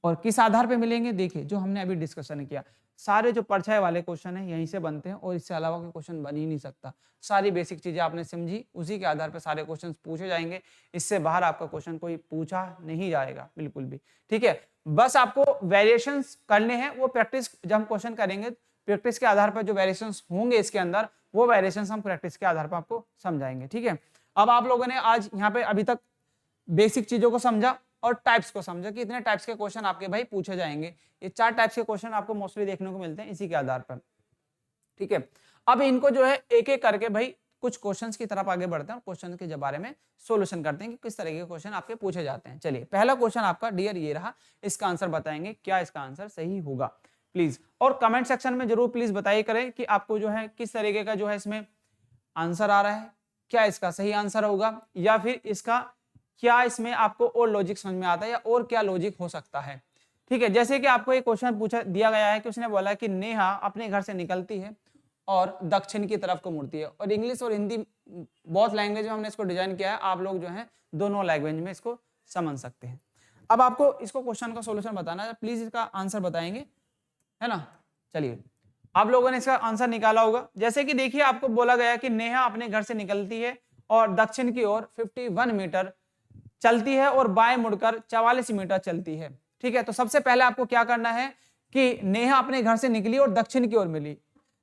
और किस आधार पे मिलेंगे, देखिए जो हमने अभी डिस्कशन किया, सारे जो परछाई वाले क्वेश्चन है यहीं से बनते हैं और इससे अलावा कोई क्वेश्चन बन ही नहीं सकता। सारी बेसिक चीजें आपने समझी, उसी के आधार पर सारे क्वेश्चन पूछे जाएंगे। इससे बाहर आपका क्वेश्चन कोई पूछा नहीं जाएगा बिल्कुल भी। ठीक है, बस आपको वेरिएशंस करने हैं, वो प्रैक्टिस जब हम क्वेश्चन करेंगे, प्रैक्टिस के आधार पर जो वेरिएशंस होंगे इसके अंदर, वो वेरिएशंस हम प्रैक्टिस के आधार पर आपको समझाएंगे। ठीक है, अब आप लोगों ने आज यहाँ पे अभी तक बेसिक चीजों को समझा, और टाइप्स को समझो कि इतने टाइप्स के क्वेश्चन आपके भाई पूछे जाएंगे। ये 4 टाइप्स के क्वेश्चन आपको मोस्टली देखने को मिलते हैं इसी के आधार पर, ठीक है। अब इनको जो है एक एक करके भाई कुछ क्वेश्चंस की तरफ आगे बढ़ते हैं और क्वेश्चन के बारे में सॉल्यूशन करते हैं कि किस तरह के क्वेश्चन आपके पूछे जाते हैं। चलिए पहला क्वेश्चन आपका डियर ये रहा, इसका आंसर बताएंगे, क्या इसका आंसर सही होगा प्लीज, और कमेंट सेक्शन में जरूर प्लीज बताइए करें कि आपको जो है किस तरीके का जो है इसमें आंसर आ रहा है, क्या इसका सही आंसर होगा या फिर इसका क्या इसमें आपको और लॉजिक समझ में आता है या और क्या लॉजिक हो सकता है, ठीक है। जैसे कि आपको एक क्वेश्चन पूछा दिया गया है कि उसने बोला कि नेहा अपने घर से निकलती है और दक्षिण की तरफ को मुड़ती है, और इंग्लिश और हिंदी बहुत लैंग्वेज में हमने इसको डिजाइन किया है, आप लोग जो है दोनों लैंग्वेज में इसको समझ सकते हैं। अब आपको इसको क्वेश्चन का सॉल्यूशन बताना है, प्लीज इसका आंसर बताएंगे, है ना। चलिए आप लोगों ने इसका आंसर निकाला होगा। जैसे कि देखिए आपको बोला गया कि नेहा अपने घर से निकलती है और दक्षिण की ओर 51 मीटर चलती है और बाएं मुड़कर 44 मीटर चलती है, ठीक है। तो सबसे पहले आपको क्या करना है कि नेहा अपने घर से निकली और दक्षिण की ओर मिली।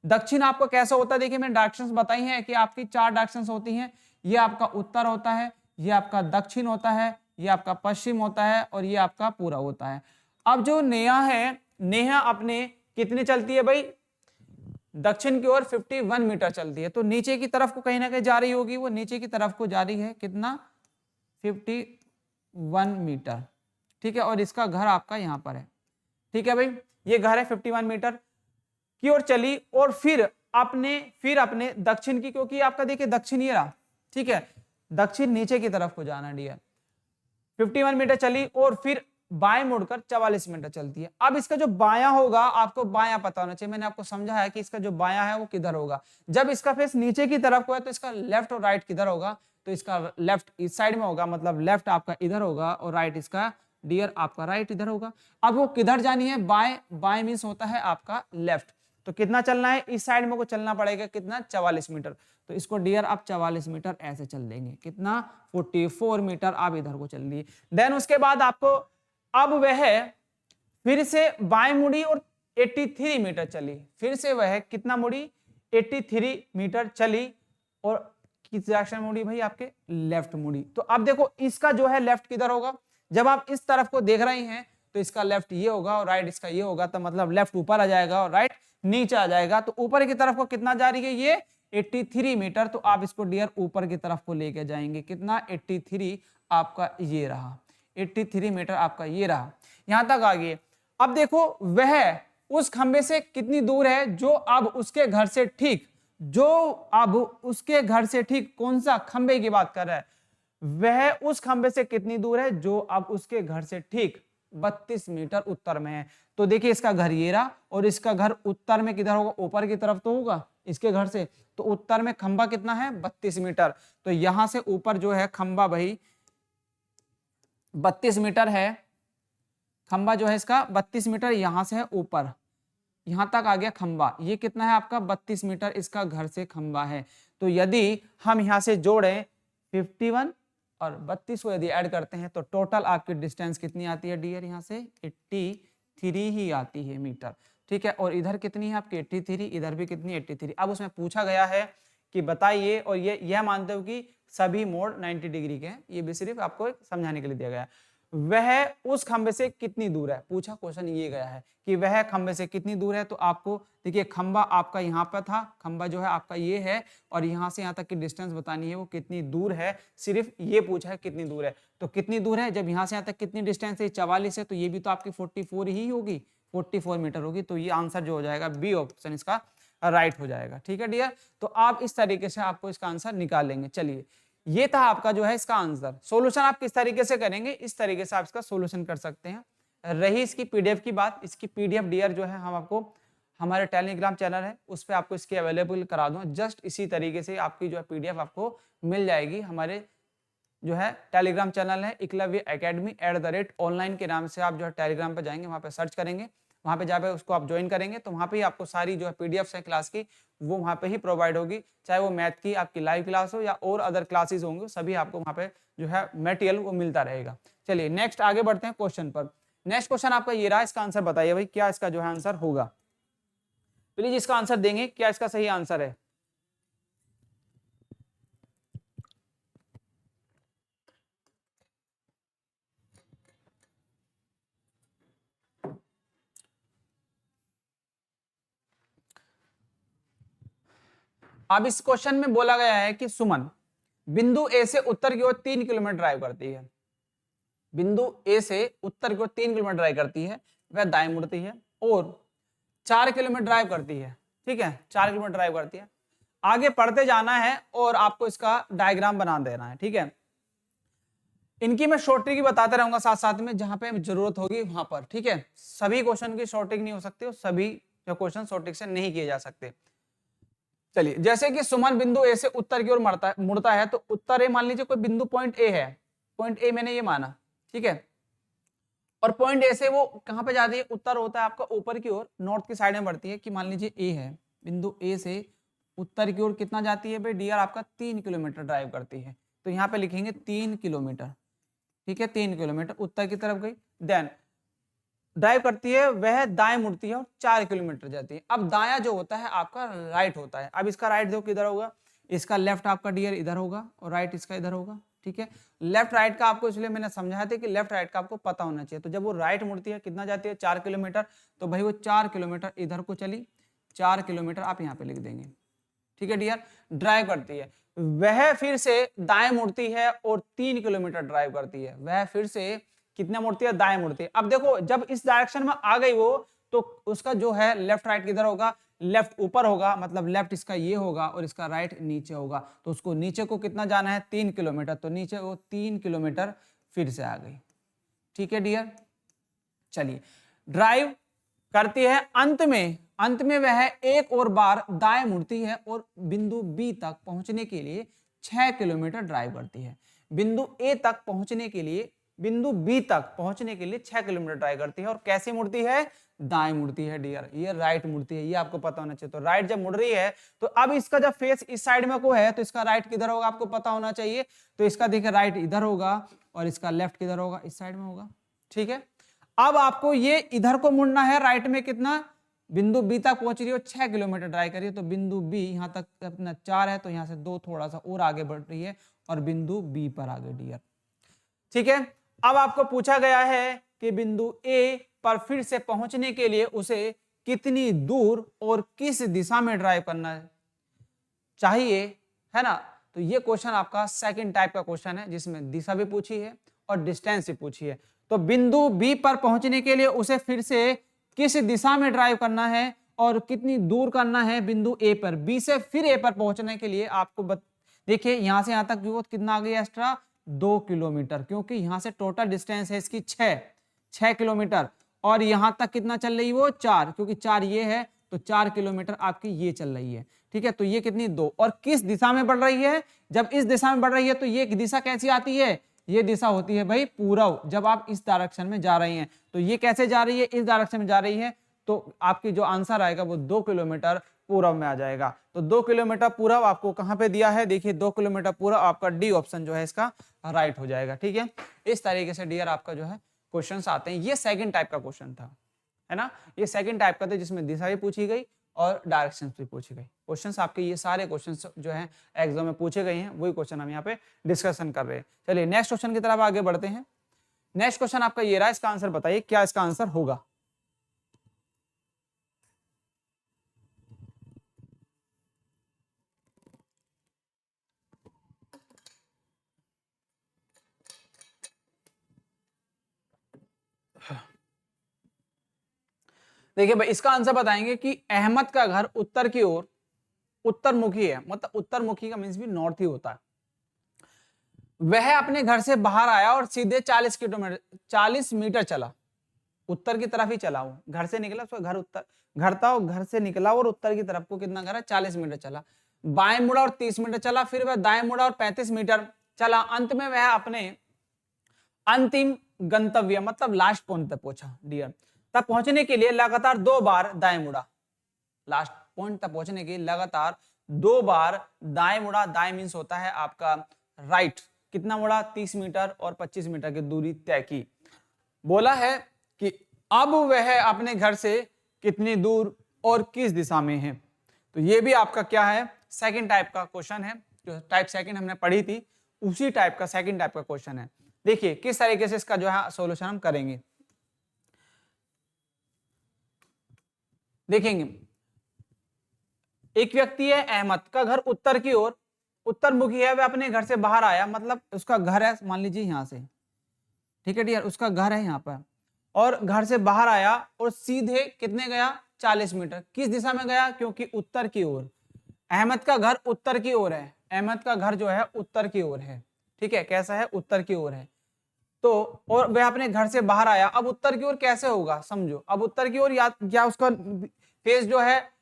दक्षिण आपको कैसा होता है, देखिए मैंने डायरेक्शंस बताई हैं कि आपकी 4 डायरेक्शंस होती हैं, ये आपका उत्तर होता है, ये आपका दक्षिण होता है, ये आपका पश्चिम होता है और ये आपका पूरा होता है। अब जो नेहा है, नेहा अपने कितनी चलती है भाई, दक्षिण की ओर 51 मीटर चलती है, तो नीचे की तरफ को कहीं ना कहीं जा रही होगी, वो नीचे की तरफ को जा रही है कितना 51 मीटर, ठीक है। और इसका घर आपका यहां पर है, ठीक है भाई, ये घर है 51 मीटर की ओर चली और फिर अपने दक्षिण की, क्योंकि आपका देखिए दक्षिण ये रहा, ठीक है, दक्षिण नीचे की तरफ को जाना डियर, 51 मीटर चली और फिर बाएं मुड़कर 44 मीटर चलती है। अब इसका जो बायां होगा, आपको बायां पता होना चाहिए, मैंने आपको समझा है कि इसका जो बायां है वो किधर होगा। जब इसका फेस नीचे की तरफ को है तो इसका लेफ्ट और राइट किधर होगा, तो इसका लेफ्ट इस साइड में होगा, मतलब लेफ्ट आपका इधर होगा और राइट इसका डियर आपका राइट इधर होगा। अब वो किधर जानी है, बाएं, बाएं मींस होता है आपका लेफ्ट, तो कितना चलना है, इस साइड में को चलना पड़ेगा कितना 44 मीटर, तो इसको डियर आप 44 मीटर ऐसे चल देंगे, कितना 44 मीटर आप इधर को चल दिए। देन उसके बाद आपको अब वह फिर से बाएं मुड़ी और 83 मीटर चली, फिर से वह कितना मुड़ी 83 मीटर चली और किस डायरेक्शन मुड़ी भाई, आपके लेफ्ट मुड़ी। तो अब देखो इसका जो है लेफ्ट किधर होगा, जब आप इस तरफ को देख रहे हैं तो इसका लेफ्ट ये होगा और राइट इसका ये होगा, तो मतलब लेफ्ट ऊपर आ जाएगा और राइट नीचे आ जाएगा। तो ऊपर की तरफ को कितना जा रही है ये 83 मीटर, तो आप इसको डियर ऊपर की तरफ को लेके जाएंगे, कितना 83 आपका ये रहा, 83 मीटर आपका ये रहा, यहां तक आ गए। अब देखो वह उस खंबे से कितनी दूर है, जो अब उसके घर से ठीक, जो अब उसके घर से ठीक कौन सा खंबे की बात कर रहा है, वह उस खंबे से कितनी दूर है जो अब उसके घर से ठीक 32 मीटर उत्तर में है। तो देखिए इसका घर ये रहा और इसका घर उत्तर में किधर होगा, ऊपर की तरफ तो होगा इसके घर से, तो उत्तर में खंबा कितना है 32 मीटर, तो यहां से ऊपर जो है खंबा भाई 32 मीटर है, खंबा जो है इसका 32 मीटर यहां से है ऊपर, यहां तक आ गया खंबा, ये कितना है आपका 32 मीटर इसका घर से खंबा है। तो यदि हम यहां से जोड़ें 51 और 32 को यदि ऐड करते हैं तो टोटल आपकी डिस्टेंस कितनी आती है डियर, यहाँ से 83 ही आती है मीटर, ठीक है। और इधर कितनी है आपकी 83, इधर भी कितनी 83। अब उसमें पूछा गया है कि बताइए, और ये यह मानते हो कि सभी मोड़ 90 डिग्री के हैं, ये भी सिर्फ आपको समझाने के लिए दिया गया है। वह उस खंबे से कितनी दूर है, पूछा क्वेश्चन ये गया है कि वह खंबे से कितनी दूर है। तो आपको देखिए खंबा आपका यहाँ पर था, खंबा जो है आपका ये है और यहाँ से यहाँ तक की डिस्टेंस बतानी है वो कितनी दूर है, सिर्फ ये पूछा है कितनी दूर है। तो कितनी दूर है, जब यहाँ से यहाँ तक कितनी डिस्टेंस है 44 है, तो ये भी तो आपकी 44 ही होगी, 44 मीटर होगी। तो ये आंसर जो हो जाएगा बी ऑप्शन इसका राइट हो जाएगा, ठीक है डियर। तो आप इस तरीके से आपको इसका आंसर निकाल लेंगे। चलिए ये था आपका जो है इसका आंसर। सॉल्यूशन आप किस तरीके से करेंगे, इस तरीके से आप इसका सॉल्यूशन कर सकते हैं। रही इसकी पीडीएफ की बात, इसकी पीडीएफ डियर जो है हम आपको हमारे टेलीग्राम चैनल है उस पर आपको इसकी अवेलेबल करा दूं, जस्ट इसी तरीके से आपकी जो है पीडीएफ आपको मिल जाएगी। हमारे जो है टेलीग्राम चैनल है एकलव्य एकेडमी @online के नाम से आप जो है टेलीग्राम पर जाएंगे, वहां पर सर्च करेंगे, वहां पे जाकर उसको आप ज्वाइन करेंगे तो वहां पे ही आपको सारी जो है पीडीएफ है क्लास की वो वहां पे ही प्रोवाइड होगी, चाहे वो मैथ की आपकी लाइव क्लास हो या और अदर क्लासेस होंगे, सभी आपको वहां पे जो है मटेरियल वो मिलता रहेगा। चलिए नेक्स्ट आगे बढ़ते हैं क्वेश्चन पर। नेक्स्ट क्वेश्चन आपका ये रहा, इसका आंसर बताइए भाई क्या इसका जो है आंसर होगा, प्लीज इसका आंसर देंगे, क्या इसका सही आंसर है। अब इस क्वेश्चन में बोला गया है कि सुमन बिंदु ए से उत्तर की ओर 3 किलोमीटर ड्राइव करती है। बिंदु ए से उत्तर की ओर 3 किलोमीटर ड्राइव करती है, वह दाएं मुड़ती है और 4 किलोमीटर ड्राइव करती है। ठीक है, 4 किलोमीटर ड्राइव करती है। आगे पढ़ते जाना है और आपको इसका डायग्राम बना देना है। ठीक है, इनकी मैं शॉर्ट ट्रिक बताते रहूंगा साथ साथ में, जहां पे जरूरत होगी वहां पर। ठीक है, सभी क्वेश्चन की शॉर्ट ट्रिक नहीं हो सकती और सभी जो क्वेश्चन शॉर्ट ट्रिक से नहीं किए जा सकते। चलिए, जैसे कि सुमन बिंदु ए से उत्तर की ओर मुड़ता है, तो उत्तर ए मान लीजिए कोई बिंदु पॉइंट ए है, पॉइंट ए मैंने ये माना। ठीक है, और पॉइंट ए से वो कहां पे जाती है, उत्तर होता है आपका ऊपर की ओर, नॉर्थ की साइड में बढ़ती है। कि मान लीजिए ए है, बिंदु ए से उत्तर की ओर कितना जाती है भाई डियर, आपका 3 किलोमीटर ड्राइव करती है। तो यहाँ पे लिखेंगे 3 किलोमीटर। ठीक है, 3 किलोमीटर उत्तर की तरफ गई, देन ड्राइव करती है, वह दाएं मुड़ती है और 4 किलोमीटर जाती है। अब दाया जो होता है आपका राइट होता है। अब इसका राइट देखो किधर होगा, इसका लेफ्ट आपका डियर इधर होगा और राइट इसका इधर होगा। ठीक है, लेफ्ट राइट का आपको इसलिए मैंने समझाया था कि लेफ्ट राइट का आपको पता होना चाहिए। तो जब वो राइट मुड़ती है कितना जाती है, 4 किलोमीटर, तो भाई वो 4 किलोमीटर इधर को चली, 4 किलोमीटर आप यहाँ पे लिख देंगे। ठीक है डियर, ड्राइव करती है, वह फिर से दाएं मुड़ती है और 3 किलोमीटर ड्राइव करती है। वह फिर से कितना मुड़ती है, दाएं मुड़ती है। अब देखो जब इस डायरेक्शन में आ गई वो, तो उसका जो है लेफ्ट राइट किधर होगा, लेफ्ट ऊपर होगा, मतलब लेफ्ट इसका ये होगा और इसका राइट नीचे होगा। तो उसको नीचे को कितना जाना है, 3 किलोमीटर, तो नीचे वो 3 किलोमीटर फिर से आ गई। ठीक है डियर, चलिए ड्राइव करती है, अंत में वह एक और बार दाएं मुड़ती है और बिंदु बी तक पहुंचने के लिए 6 किलोमीटर ड्राइव करती है। बिंदु ए तक पहुंचने के लिए, बिंदु बी तक पहुंचने के लिए 6 किलोमीटर ड्राइव करती है। और कैसे मुड़ती है, दाएं मुड़ती है डियर, ये राइट मुड़ती है, ये आपको पता होना चाहिए। तो राइट जब मुड़ रही है, तो अब इसका जब फेस इस साइड में को है, तो इसका राइट किधर होगा आपको पता होना चाहिए। तो इसका देखिए राइट इधर होगा और इसका लेफ्ट किधर होगा, इस साइड में होगा। ठीक है, अब आपको ये इधर को मुड़ना है, राइट में कितना, बिंदु बी तक पहुंच रही हो, 6 किलोमीटर ड्राइव करिए। तो बिंदु बी यहां तक अपना 4 है, तो यहां से 2 थोड़ा सा और आगे बढ़ रही है और बिंदु बी पर आगे डियर। ठीक है, अब आपको पूछा गया है कि बिंदु ए पर फिर से पहुंचने के लिए उसे कितनी दूर और किस दिशा में ड्राइव करना चाहिए, है ना। तो ये क्वेश्चन आपका सेकंड टाइप का क्वेश्चन है, जिसमें दिशा भी पूछी है और डिस्टेंस भी पूछी है। तो बिंदु बी पर पहुंचने के लिए उसे फिर से किस दिशा में ड्राइव करना है और कितनी दूर करना है बिंदु ए पर। बी से फिर ए पर पहुंचने के लिए आपको देखिए यहां से यहां तक कितना आ गया एक्स्ट्रा, 2 किलोमीटर, क्योंकि यहां से टोटल डिस्टेंस है इसकी 6 किलोमीटर और यहां तक कितना चल रही है वो 4, क्योंकि 4 ये है, तो 4 किलोमीटर आपकी ये चल रही है। ठीक है, तो ये कितनी 2, और किस दिशा में बढ़ रही है, जब इस दिशा में बढ़ रही है तो ये दिशा कैसी आती है, ये दिशा होती है भाई पूर्व। जब आप इस डायरेक्शन में जा रही हैं, तो ये कैसे जा रही है, इस डायरेक्शन में जा रही है, तो आपकी जो आंसर आएगा वो 2 किलोमीटर पूर्व में आ जाएगा। तो 2 किलोमीटर पूर्व आपको कहां पे दिया है, देखिए 2 किलोमीटर पूर्व, आपका डी ऑप्शन जो है इसका राइट हो जाएगा। ठीक है, इस तरीके से डियर आपका जो है क्वेश्चंस आते हैं। ये सेकंड टाइप का क्वेश्चन था, है ना, ये सेकंड टाइप का था, जिसमें दिशा भी पूछी गई और डायरेक्शंस भी पूछी गई। क्वेश्चंस आपके ये सारे क्वेश्चंस जो हैं एग्जाम में पूछे गए हैं, वही क्वेश्चन हम यहाँ पे डिस्कशन कर रहे हैं। चलिए नेक्स्ट क्वेश्चन की तरफ आगे बढ़ते हैं। नेक्स्ट क्वेश्चन आपका ये रहा, इसका आंसर बताइए, क्या इसका आंसर होगा। देखिए भाई, इसका आंसर बताएंगे कि अहमद का घर उत्तर की ओर उत्तरमुखी है, मतलब उत्तरमुखी का मींस भी नॉर्थ ही होता है। वह अपने घर से बाहर आया और सीधे 40 मीटर चला, उत्तर की तरफ ही चला। वो घर से निकला, उसका घर उत्तर घर था, घर से निकला और उत्तर की तरफ को कितना घर है, 40 मीटर चला। बाएं मुड़ा और 30 मीटर चला, फिर वह दाएं मुड़ा और 35 मीटर चला। अंत में वह अपने अंतिम गंतव्य मतलब लास्ट पॉइंट तक पहुंचा डियर। तब पहुंचने के लिए लगातार 2 बार दाएं मुड़ा, लास्ट पॉइंट तक पहुंचने के लिए लगातार 2 बार दाएं मुड़ा। दाएं मींस होता है आपका राइट। कितना मुड़ा, 30 मीटर और 25 मीटर की दूरी तय की। बोला है कि अब वह अपने घर से कितनी दूर और किस दिशा में है। तो ये भी आपका क्या है, सेकंड टाइप का क्वेश्चन है। जो टाइप सेकंड हमने पढ़ी थी, उसी टाइप का सेकंड टाइप का क्वेश्चन है। देखिए किस तरीके से इसका जो है सॉल्यूशन हम करेंगे, देखेंगे। एक व्यक्ति है अहमद का घर उत्तर की ओर उत्तर मुखी है, वह अपने घर से बाहर आया, मतलब उसका घर है मान लीजिए यहाँ से, ठीक है डियर, उसका घर है यहाँ पर, और घर से बाहर आया और सीधे कितने गया 40 मीटर। किस दिशा में गया? क्योंकि उत्तर की ओर, अहमद का घर उत्तर की ओर है, अहमद का घर जो है उत्तर की ओर है, ठीक है, कैसा है? उत्तर की ओर है। तो और वह अपने घर से बाहर आया। अब उत्तर की ओर कैसे होगा समझो, अब उत्तर की ओर या उसका फेस जो है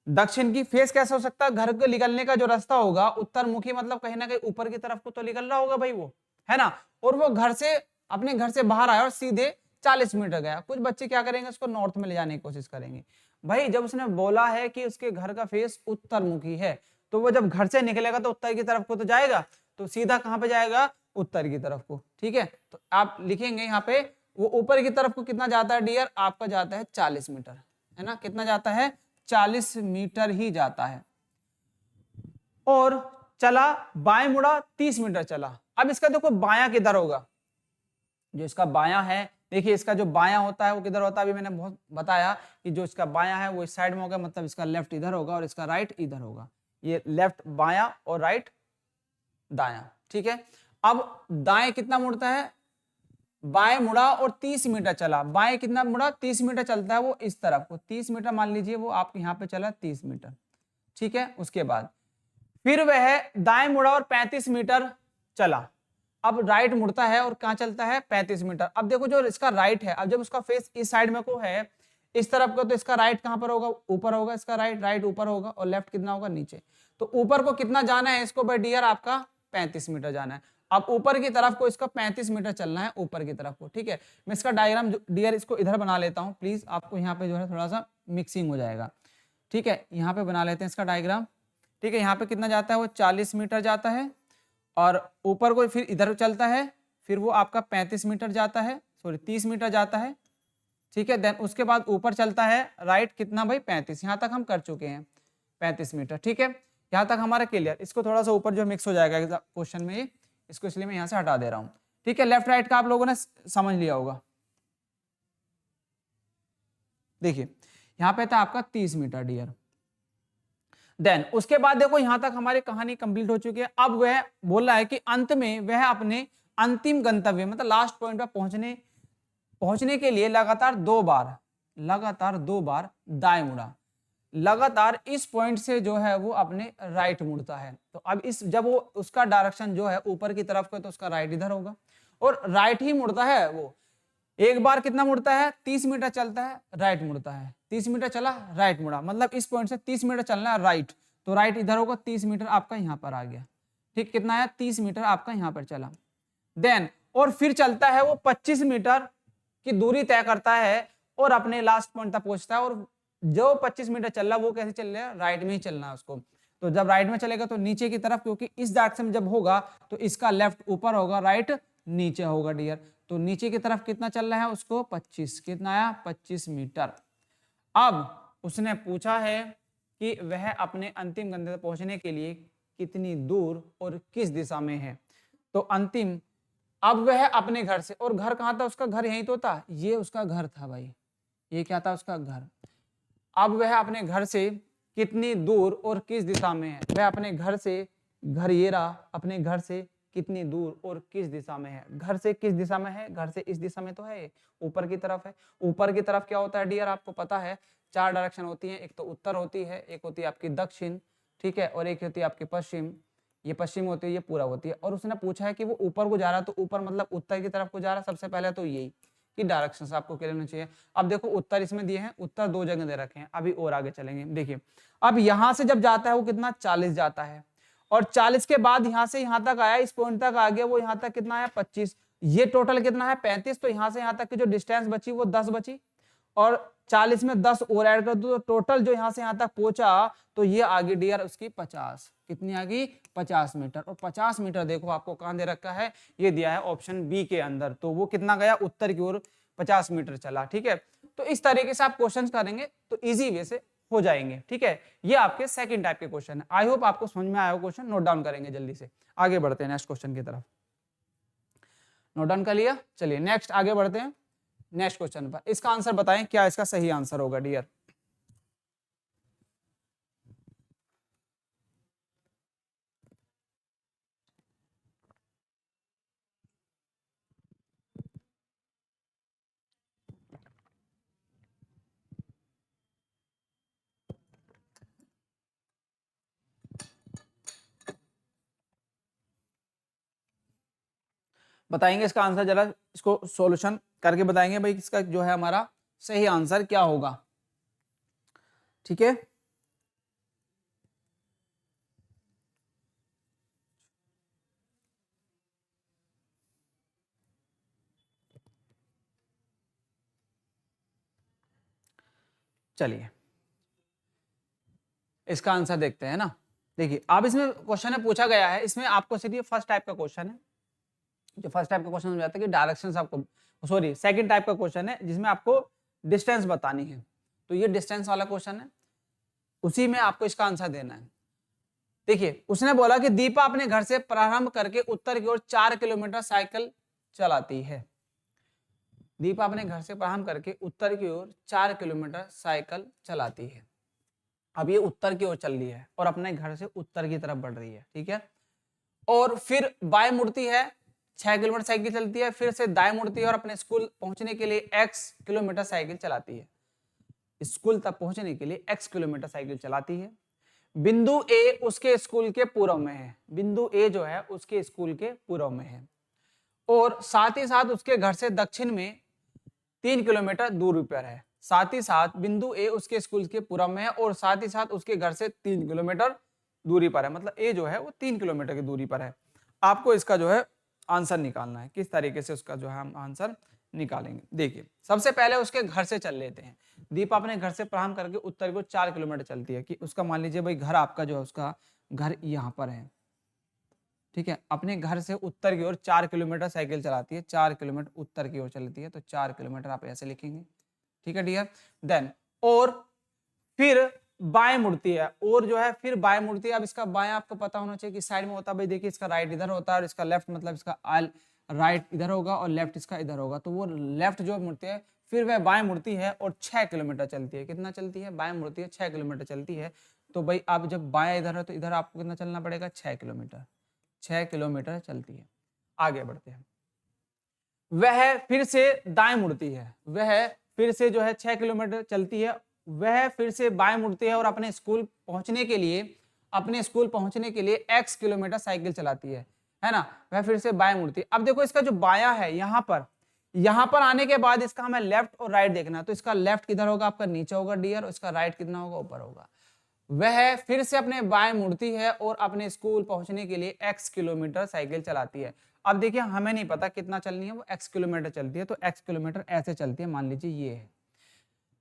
दक्षिण की, फेस कैसे हो सकता है? घर को निकलने का जो रास्ता होगा उत्तर मुखी, मतलब कहीं ना कहीं ऊपर की तरफ को तो निकल रहा होगा भाई वो, है ना। और वो घर से अपने घर से बाहर आया और सीधे 40 मीटर गया। कुछ बच्चे क्या करेंगे, उसको नॉर्थ में ले जाने की कोशिश करेंगे। भाई जब उसने बोला है कि उसके घर का फेस उत्तर मुखी है, तो वो जब घर से निकलेगा तो उत्तर की तरफ को तो जाएगा, तो सीधा कहां पे जाएगा? उत्तर की तरफ को, ठीक है। तो आप लिखेंगे यहाँ पे वो ऊपर की तरफ को कितना जाता है डियर? आपका जाता है 40 मीटर, है ना। कितना जाता है? 40 मीटर ही जाता है। और चला, बाएं मुड़ा, 30 मीटर चला। अब इसका देखो बायां किधर होगा? जो इसका बायां है, देखिए इसका जो बायां होता है वो किधर होता है? अभी मैंने बहुत बताया कि जो इसका बायां है वो इस साइड में होगा, मतलब इसका लेफ्ट इधर होगा और इसका राइट इधर होगा। ये लेफ्ट बायां और राइट दायां, ठीक है। अब दाएं कितना मुड़ता है? बाएं मुड़ा और 30 मीटर चला। बाएं कितना मुड़ा? 30 मीटर चलता है वो इस तरफ को, 30 मीटर मान लीजिए वो आप यहाँ पे चला 30 मीटर, ठीक है। उसके बाद फिर वह दाएं मुड़ा और 35 मीटर चला। अब राइट मुड़ता है और कहां चलता है? 35 मीटर। अब देखो जो इसका राइट है, अब जब उसका फेस इस साइड में को है इस तरफ का, तो इसका राइट कहां पर होगा? ऊपर होगा। इसका राइट ऊपर होगा और लेफ्ट कितना होगा? नीचे। तो ऊपर को कितना जाना है इसको भाई डियर? आपका 35 मीटर जाना है। अब ऊपर की तरफ को इसका 35 मीटर चलना है, ऊपर की तरफ को, ठीक है। मैं इसका डायग्राम डियर इसको इधर बना लेता हूं प्लीज, आपको यहाँ पे जो है थोड़ा सा मिक्सिंग हो जाएगा, ठीक है। यहाँ पे बना लेते हैं इसका डायग्राम, ठीक है। यहाँ पे कितना जाता है? वो 40 मीटर जाता है और ऊपर को फिर इधर चलता है, फिर वो आपका 35 मीटर जाता है, सॉरी 30 मीटर जाता है, ठीक है। देन उसके बाद ऊपर चलता है राइट कितना भाई? 35। यहाँ तक हम कर चुके हैं 35 मीटर, ठीक है। यहाँ तक हमारा क्लियर। इसको थोड़ा सा ऊपर जो मिक्स हो जाएगा क्वेश्चन में ये, इसको इसलिए मैं यहाँ से हटा दे रहा हूँ, ठीक है। लेफ्ट राइट का आप लोगों ने समझ लिया होगा। देखिए यहाँ पे था आपका 30 मीटर डियर। देन उसके बाद देखो यहां तक हमारी कहानी कंप्लीट हो चुकी है। अब वह बोल रहा है कि अंत में वह अपने अंतिम गंतव्य मतलब लास्ट पॉइंट पर पहुंचने के लिए लगातार दो बार दाएं मुड़ा। लगातार इस पॉइंट से जो है वो अपने राइट मुड़ता है। तो अब इस जब वो उसका डायरेक्शन जो है ऊपर की तरफ को, तो उसका राइट इधर होगा और राइट ही मुड़ता है वो। एक बार कितना मुड़ता है? 30 मीटर चलता है, राइट मुड़ता है। 30 मीटर चला, राइट मुड़ा, मतलब इस पॉइंट से 30 मीटर चलना है राइट, तो राइट इधर होगा। 30 मीटर आपका यहाँ पर आ गया, ठीक। कितना है? 30 मीटर आपका यहाँ पर चला। देन और फिर चलता है वो 25 मीटर की दूरी तय करता है और अपने लास्ट पॉइंट तक पहुंचता है। और जो 25 मीटर चल रहा है वो कैसे चल रहा है? राइट में ही चलना है उसको। तो जब राइट में चलेगा तो नीचे की तरफ, क्योंकि इस डायरेक्शन में जब होगा तो इसका लेफ्ट ऊपर होगा, राइट नीचे होगा डियर। तो नीचे की तरफ कितना चल रहा है उसको? 25। कितना आया? 25 मीटर। अब उसने पूछा है कि वह अपने अंतिम गंतव्य पहुंचने के लिए कितनी दूर और किस दिशा में है। तो अंतिम, अब वह अपने घर से, और घर कहां था उसका? घर यहीं तो था, ये उसका घर था भाई, ये क्या था? उसका घर। अब वह अपने घर से कितनी दूर और किस दिशा में है? वह अपने घर से, घर ये रहा, अपने घर से कितनी दूर और किस दिशा में है? घर से किस दिशा में है? घर से इस दिशा में तो है, ऊपर की तरफ है। ऊपर की तरफ क्या होता है डियर? आपको पता है 4 डायरेक्शन होती है, एक तो उत्तर होती है, एक होती है आपकी दक्षिण, ठीक है, और एक होती है आपकी पश्चिम। ये पश्चिम होती है, ये पूरा होती है। और उसने पूछा है कि वो ऊपर को जा रहा है, तो ऊपर मतलब उत्तर की तरफ को जा रहा है। सबसे पहले तो यही कि डायरेक्शंस आपको क्लियर होना चाहिए। अब देखो उत्तर इसमें दिए हैं, उत्तर 2 जगह दे रखे हैं। अभी और आगे चलेंगे। देखिए अब यहां से जब जाता है वो कितना? 40 जाता है, और 40 के बाद यहां से यहां तक आया, इस पॉइंट तक आ गया, वो यहां तक कितना आया? 25। ये टोटल कितना है? 35। तो यहां से यहां तक की जो डिस्टेंस बची वो 10 बची, और 40 में 10 और ऐड कर दो तो टोटल जो यहां से यहां तक पहुंचा तो ये आगे डियर उसकी 50। कितनी आ गई? 50 मीटर। और 50 मीटर देखो आपको कहां दे रखा है? ये दिया है ऑप्शन बी के अंदर। तो वो कितना गया? उत्तर की ओर 50 मीटर चला, ठीक है। तो इस तरीके से आप क्वेश्चन करेंगे तो इजी वे से हो जाएंगे, ठीक है। ये आपके सेकंड टाइप के क्वेश्चन है। आई होप आपको समझ में आया हो क्वेश्चन। नोट डाउन करेंगे जल्दी से, आगे बढ़ते हैं नेक्स्ट क्वेश्चन की तरफ। नोट डाउन कर लिया? चलिए नेक्स्ट आगे बढ़ते हैं नेक्स्ट क्वेश्चन पर। इसका आंसर बताएं, क्या इसका सही आंसर होगा डियर? बताएंगे इसका आंसर, जरा इसको सॉल्यूशन करके बताएंगे भाई इसका जो है हमारा सही आंसर क्या होगा। ठीक है, चलिए इसका आंसर देखते हैं ना। देखिए अब इसमें क्वेश्चन है पूछा गया है, इसमें आपको सिर्फ फर्स्ट टाइप का क्वेश्चन है, जो फर्स्ट टाइप का क्वेश्चन हो जाता है कि डायरेक्शंस आपको, सॉरी सेकंड टाइप का क्वेश्चन है जिसमें आपको डिस्टेंस बतानी है। तो ये डिस्टेंस वाला क्वेश्चन है, उसी में आपको इसका आंसर देना है। देखिए उसने बोला कि दीपा अपने घर से प्रारंभ करके उत्तर की ओर 4 किलोमीटर साइकिल चलाती है। दीपा अपने घर से प्रारंभ करके उत्तर की ओर 4 किलोमीटर साइकिल चलाती है। अब ये उत्तर की ओर चल रही है और अपने घर से उत्तर की तरफ बढ़ रही है, ठीक है। और फिर बाएं मुड़ती है, 6 किलोमीटर साइकिल चलती है, फिर से दाएं मुड़ती है और अपने स्कूल पहुंचने के लिए x किलोमीटर साइकिल चलाती है। स्कूल तक पहुंचने के लिए x किलोमीटर साइकिल चलाती है। बिंदु ए उसके स्कूल के पूर्व में है, बिंदु ए जो है उसके स्कूल के पूर्व में है, और साथ ही साथ उसके घर से दक्षिण में 3 किलोमीटर दूरी पर है। साथ ही साथ बिंदु ए उसके स्कूल के पूर्व में है और साथ ही साथ उसके घर से 3 किलोमीटर दूरी पर है, मतलब ए जो है वो 3 किलोमीटर की दूरी पर है। आपको इसका जो है आंसर निकालना है, किस तरीके से उसका जो है हम आंसर निकालेंगे। देखिए सबसे पहले उसके घर से चल लेते हैं। दीपा अपने घर से प्रारंभ करके उत्तर को 4 किलोमीटर चलती है, कि उसका मान लीजिए भाई घर आपका जो है उसका घर यहाँ पर है, ठीक है। अपने घर से उत्तर की ओर 4 किलोमीटर साइकिल चलाती है, 4 किलोमीटर उत्तर की ओर चलती है, तो 4 किलोमीटर आप ऐसे लिखेंगे, ठीक है डियर। देन और फिर बाएं मुड़ती है, और जो है फिर बाएं मुड़ती है। अब इसका बाएं आपको पता होना चाहिए कि साइड में होता है भाई, देखिए इसका राइट इधर होता है और इसका लेफ्ट, मतलब इसका राइट इधर होगा और लेफ्ट इसका इधर होगा, तो वो लेफ्ट जो मुड़ती है फिर वह बाएं मुड़ती है और 6 किलोमीटर चलती है। कितना चलती है? बाएं मुड़ती है 6 किलोमीटर चलती है। तो भाई आप जब बाएं इधर है तो इधर आपको कितना चलना पड़ेगा? 6 किलोमीटर, 6 किलोमीटर चलती है। आगे बढ़ते हैं। वह फिर से दाएं मुड़ती है, वह फिर से जो है 6 किलोमीटर चलती है, वह फिर से बाएं मुड़ती है और अपने स्कूल पहुंचने के लिए x किलोमीटर साइकिल चलाती है ना। वह फिर से बाएं मुड़ती है। अब देखो इसका जो बायां है यहाँ पर आने के बाद इसका हमें लेफ्ट और राइट देखना है। तो इसका लेफ्ट किधर होगा? आपका नीचे होगा डियर, और इसका राइट कितना होगा? ऊपर होगा। वह फिर से अपने बाएं मुड़ती है और अपने स्कूल पहुंचने के लिए x किलोमीटर साइकिल चलाती है। अब देखिए हमें नहीं पता कितना चलनी है, वो x किलोमीटर चलती है, तो x किलोमीटर ऐसे चलती है, मान लीजिए ये है।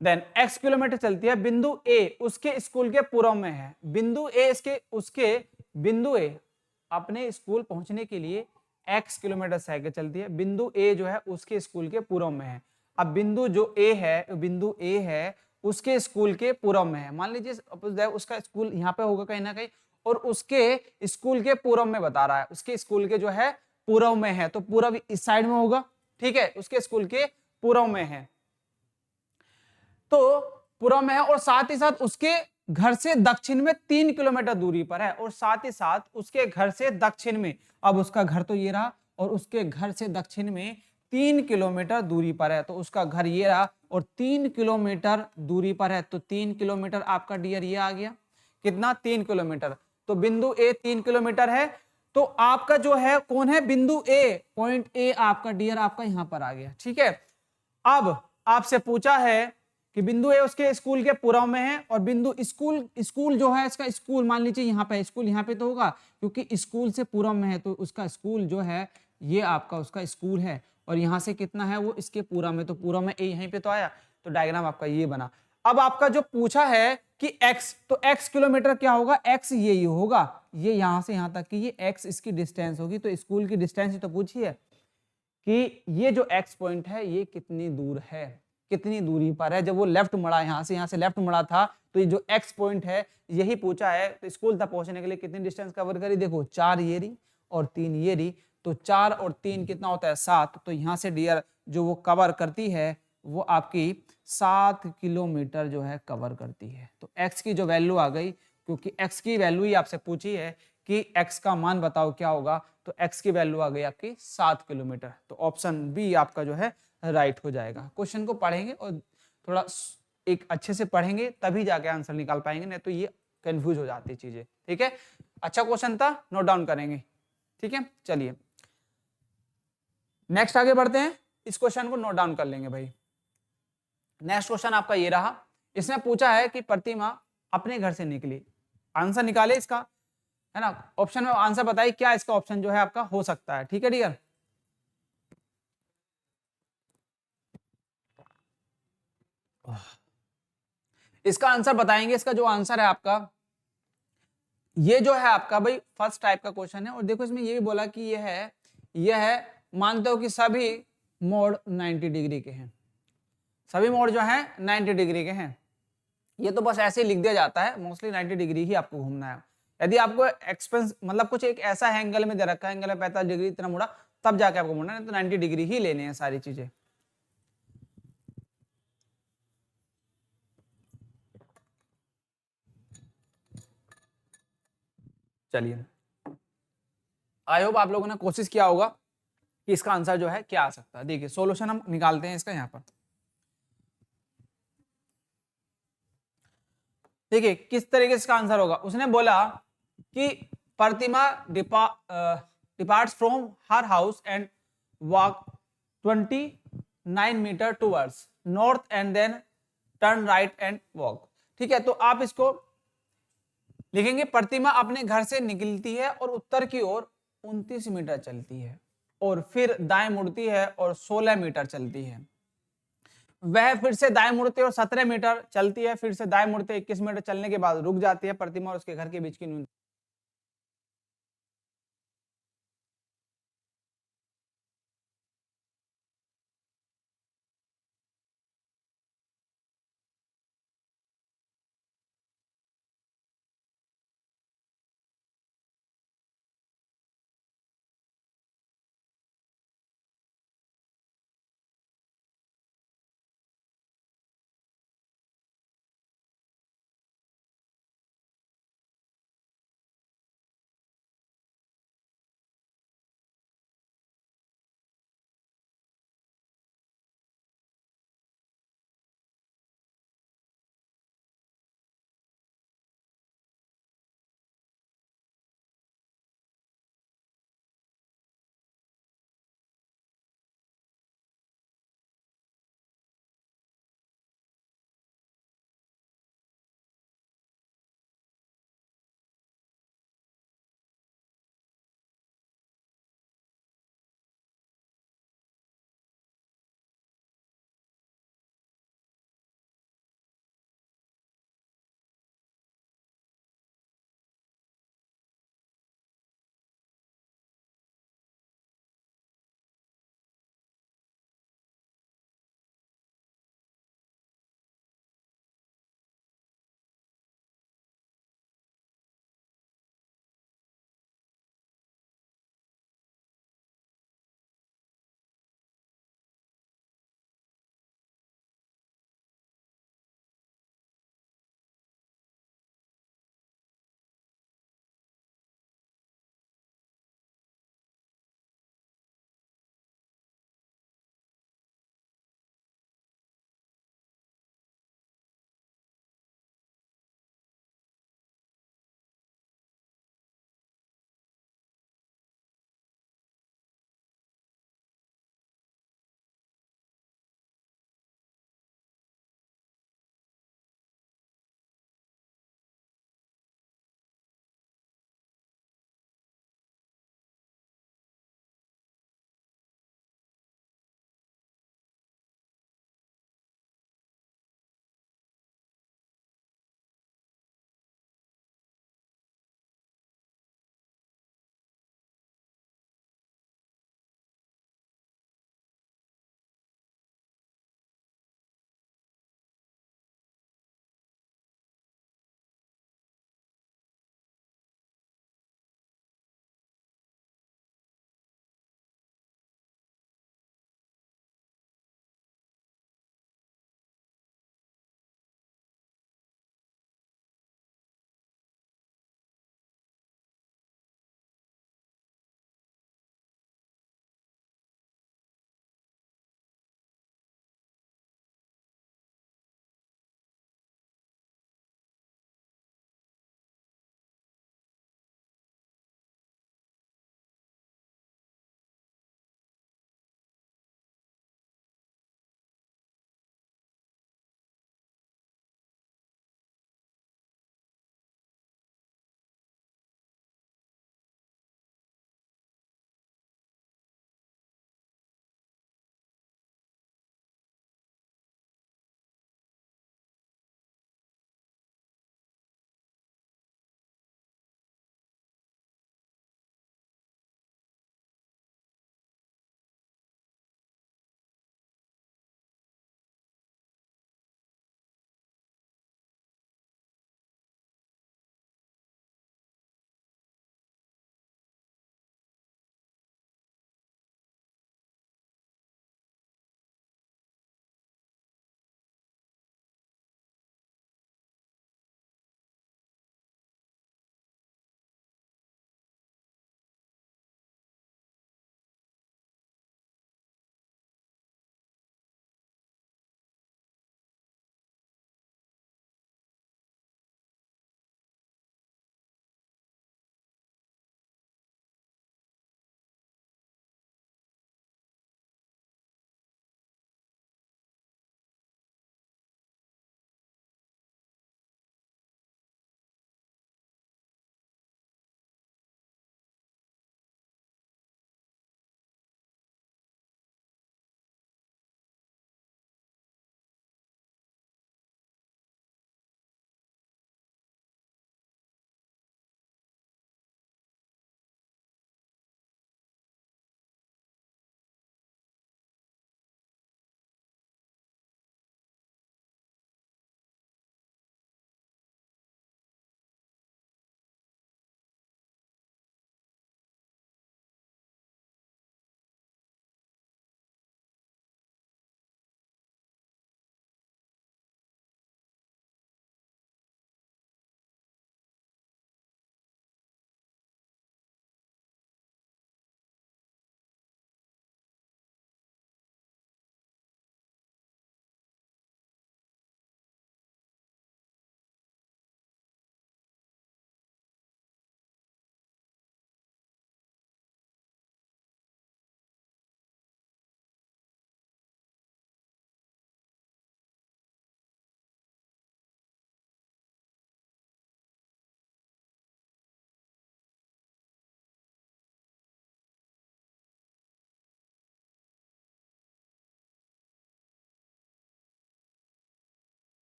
देन x किलोमीटर चलती है। बिंदु A उसके स्कूल के पूर्व में है। बिंदु A अपने स्कूल पहुंचने के लिए x किलोमीटर साइकिल चलती है। बिंदु A जो है उसके स्कूल के पूर्व में है। अब बिंदु A है उसके स्कूल के पूर्व में है। मान लीजिए उसका स्कूल यहाँ पे होगा कहीं ना कहीं, और उसके स्कूल के पूर्व में बता रहा है, उसके स्कूल के जो है पूर्व में है, तो पूर्व इस साइड में होगा, ठीक है। उसके स्कूल के पूर्व में है, तो पूर्व में है, और साथ ही साथ उसके घर से दक्षिण में 3 किलोमीटर दूरी पर है, और साथ ही साथ उसके घर से दक्षिण में, अब उसका घर तो ये रहा और उसके घर से दक्षिण में 3 किलोमीटर दूरी पर है, तो उसका घर ये रहा और 3 किलोमीटर दूरी पर है। तो 3 किलोमीटर आपका डियर ये आ गया, कितना? 3 किलोमीटर। तो बिंदु ए 3 किलोमीटर है, तो आपका जो है कौन है? बिंदु ए, पॉइंट ए आपका डियर आपका यहां पर आ गया, ठीक है। अब आपसे पूछा है कि बिंदु ए उसके स्कूल के पूर्व में है, और बिंदु स्कूल जो है इसका स्कूल मान लीजिए यहाँ पे, स्कूल यहाँ पे तो होगा क्योंकि स्कूल से पूर्व में है, तो उसका स्कूल जो है ये आपका उसका स्कूल है, और यहाँ से कितना है? वो इसके पूर्व में, तो पूर्व में ए यहीं पे तो आया, तो डायग्राम आपका ये बना। अब आपका जो पूछा है कि x, तो x किलोमीटर क्या होगा? x ये होगा, ये यहाँ से यहाँ तक की ये x इसकी डिस्टेंस होगी, तो स्कूल की डिस्टेंस ही तो पूछी है कि ये जो x पॉइंट है ये कितनी दूर है, कितनी दूरी पर है। जब वो लेफ्ट मुड़ा, यहाँ से लेफ्ट मुड़ा था, तो ये जो x पॉइंट है यही पूछा है। तो स्कूल तक पहुंचने के लिए कितनी डिस्टेंस कवर करी? देखो 4 ये रही और 3 ये रही, तो 4 और 3 कितना होता है? 7। तो यहाँ से डियर जो वो कवर करती है वो आपकी 7 किलोमीटर जो है कवर करती है। तो x की जो वैल्यू आ गई, क्योंकि x की वैल्यू ही आपसे पूछी है कि x का मान बताओ क्या होगा, तो x की वैल्यू आ गई आपकी 7 किलोमीटर। तो ऑप्शन बी आपका जो है राइट हो जाएगा। क्वेश्चन को पढ़ेंगे और थोड़ा एक अच्छे से पढ़ेंगे तभी जाके आंसर निकाल पाएंगे, नहीं तो ये कंफ्यूज हो जाती चीजें, ठीक है। अच्छा क्वेश्चन था, नोट डाउन करेंगे, ठीक है। चलिए नेक्स्ट आगे बढ़ते हैं, इस क्वेश्चन को नोट डाउन कर लेंगे भाई। नेक्स्ट क्वेश्चन आपका ये रहा, इसमें पूछा है कि प्रतिमा अपने घर से निकली, आंसर निकाले इसका, है ना। ऑप्शन में आंसर बताइए क्या इसका ऑप्शन जो है आपका हो सकता है। ठीक है डियर, इसका आंसर बताएंगे। इसका जो आंसर है आपका, ये जो है आपका भाई फर्स्ट टाइप का क्वेश्चन है। और देखो इसमें ये भी बोला कि ये है मानते हो कि सभी मोड 90 डिग्री के हैं, सभी मोड जो है 90 डिग्री के हैं। ये तो बस ऐसे ही लिख दिया जाता है, मोस्टली 90 डिग्री ही आपको घूमना है। यदि आपको एक्सपेंस मतलब कुछ एक ऐसा एंगल में दे रखा है, एंगल है 45 डिग्री इतना मुड़ा, तब जाके आपको मुड़ना है, तो 90 डिग्री ही लेने हैं सारी चीजें। चलिए, आई होप आप लोगों ने कोशिश किया होगा कि इसका आंसर जो है क्या आ सकता है। देखिए सॉल्यूशन हम निकालते हैं इसका यहाँ पर। देखिए किस तरीके से इसका आंसर होगा। उसने बोला कि Pratima departs from her house and walk 29 metre towards north and then turn right and walk. ठीक है, तो आप इसको लिखेंगे, प्रतिमा अपने घर से निकलती है और उत्तर की ओर 29 मीटर चलती है और फिर दाएं मुड़ती है और 16 मीटर चलती है। वह फिर से दाएं मुड़ती है और 17 मीटर चलती है, फिर से दाएं मुड़ते 21 मीटर चलने के बाद रुक जाती है। प्रतिमा और उसके घर के बीच की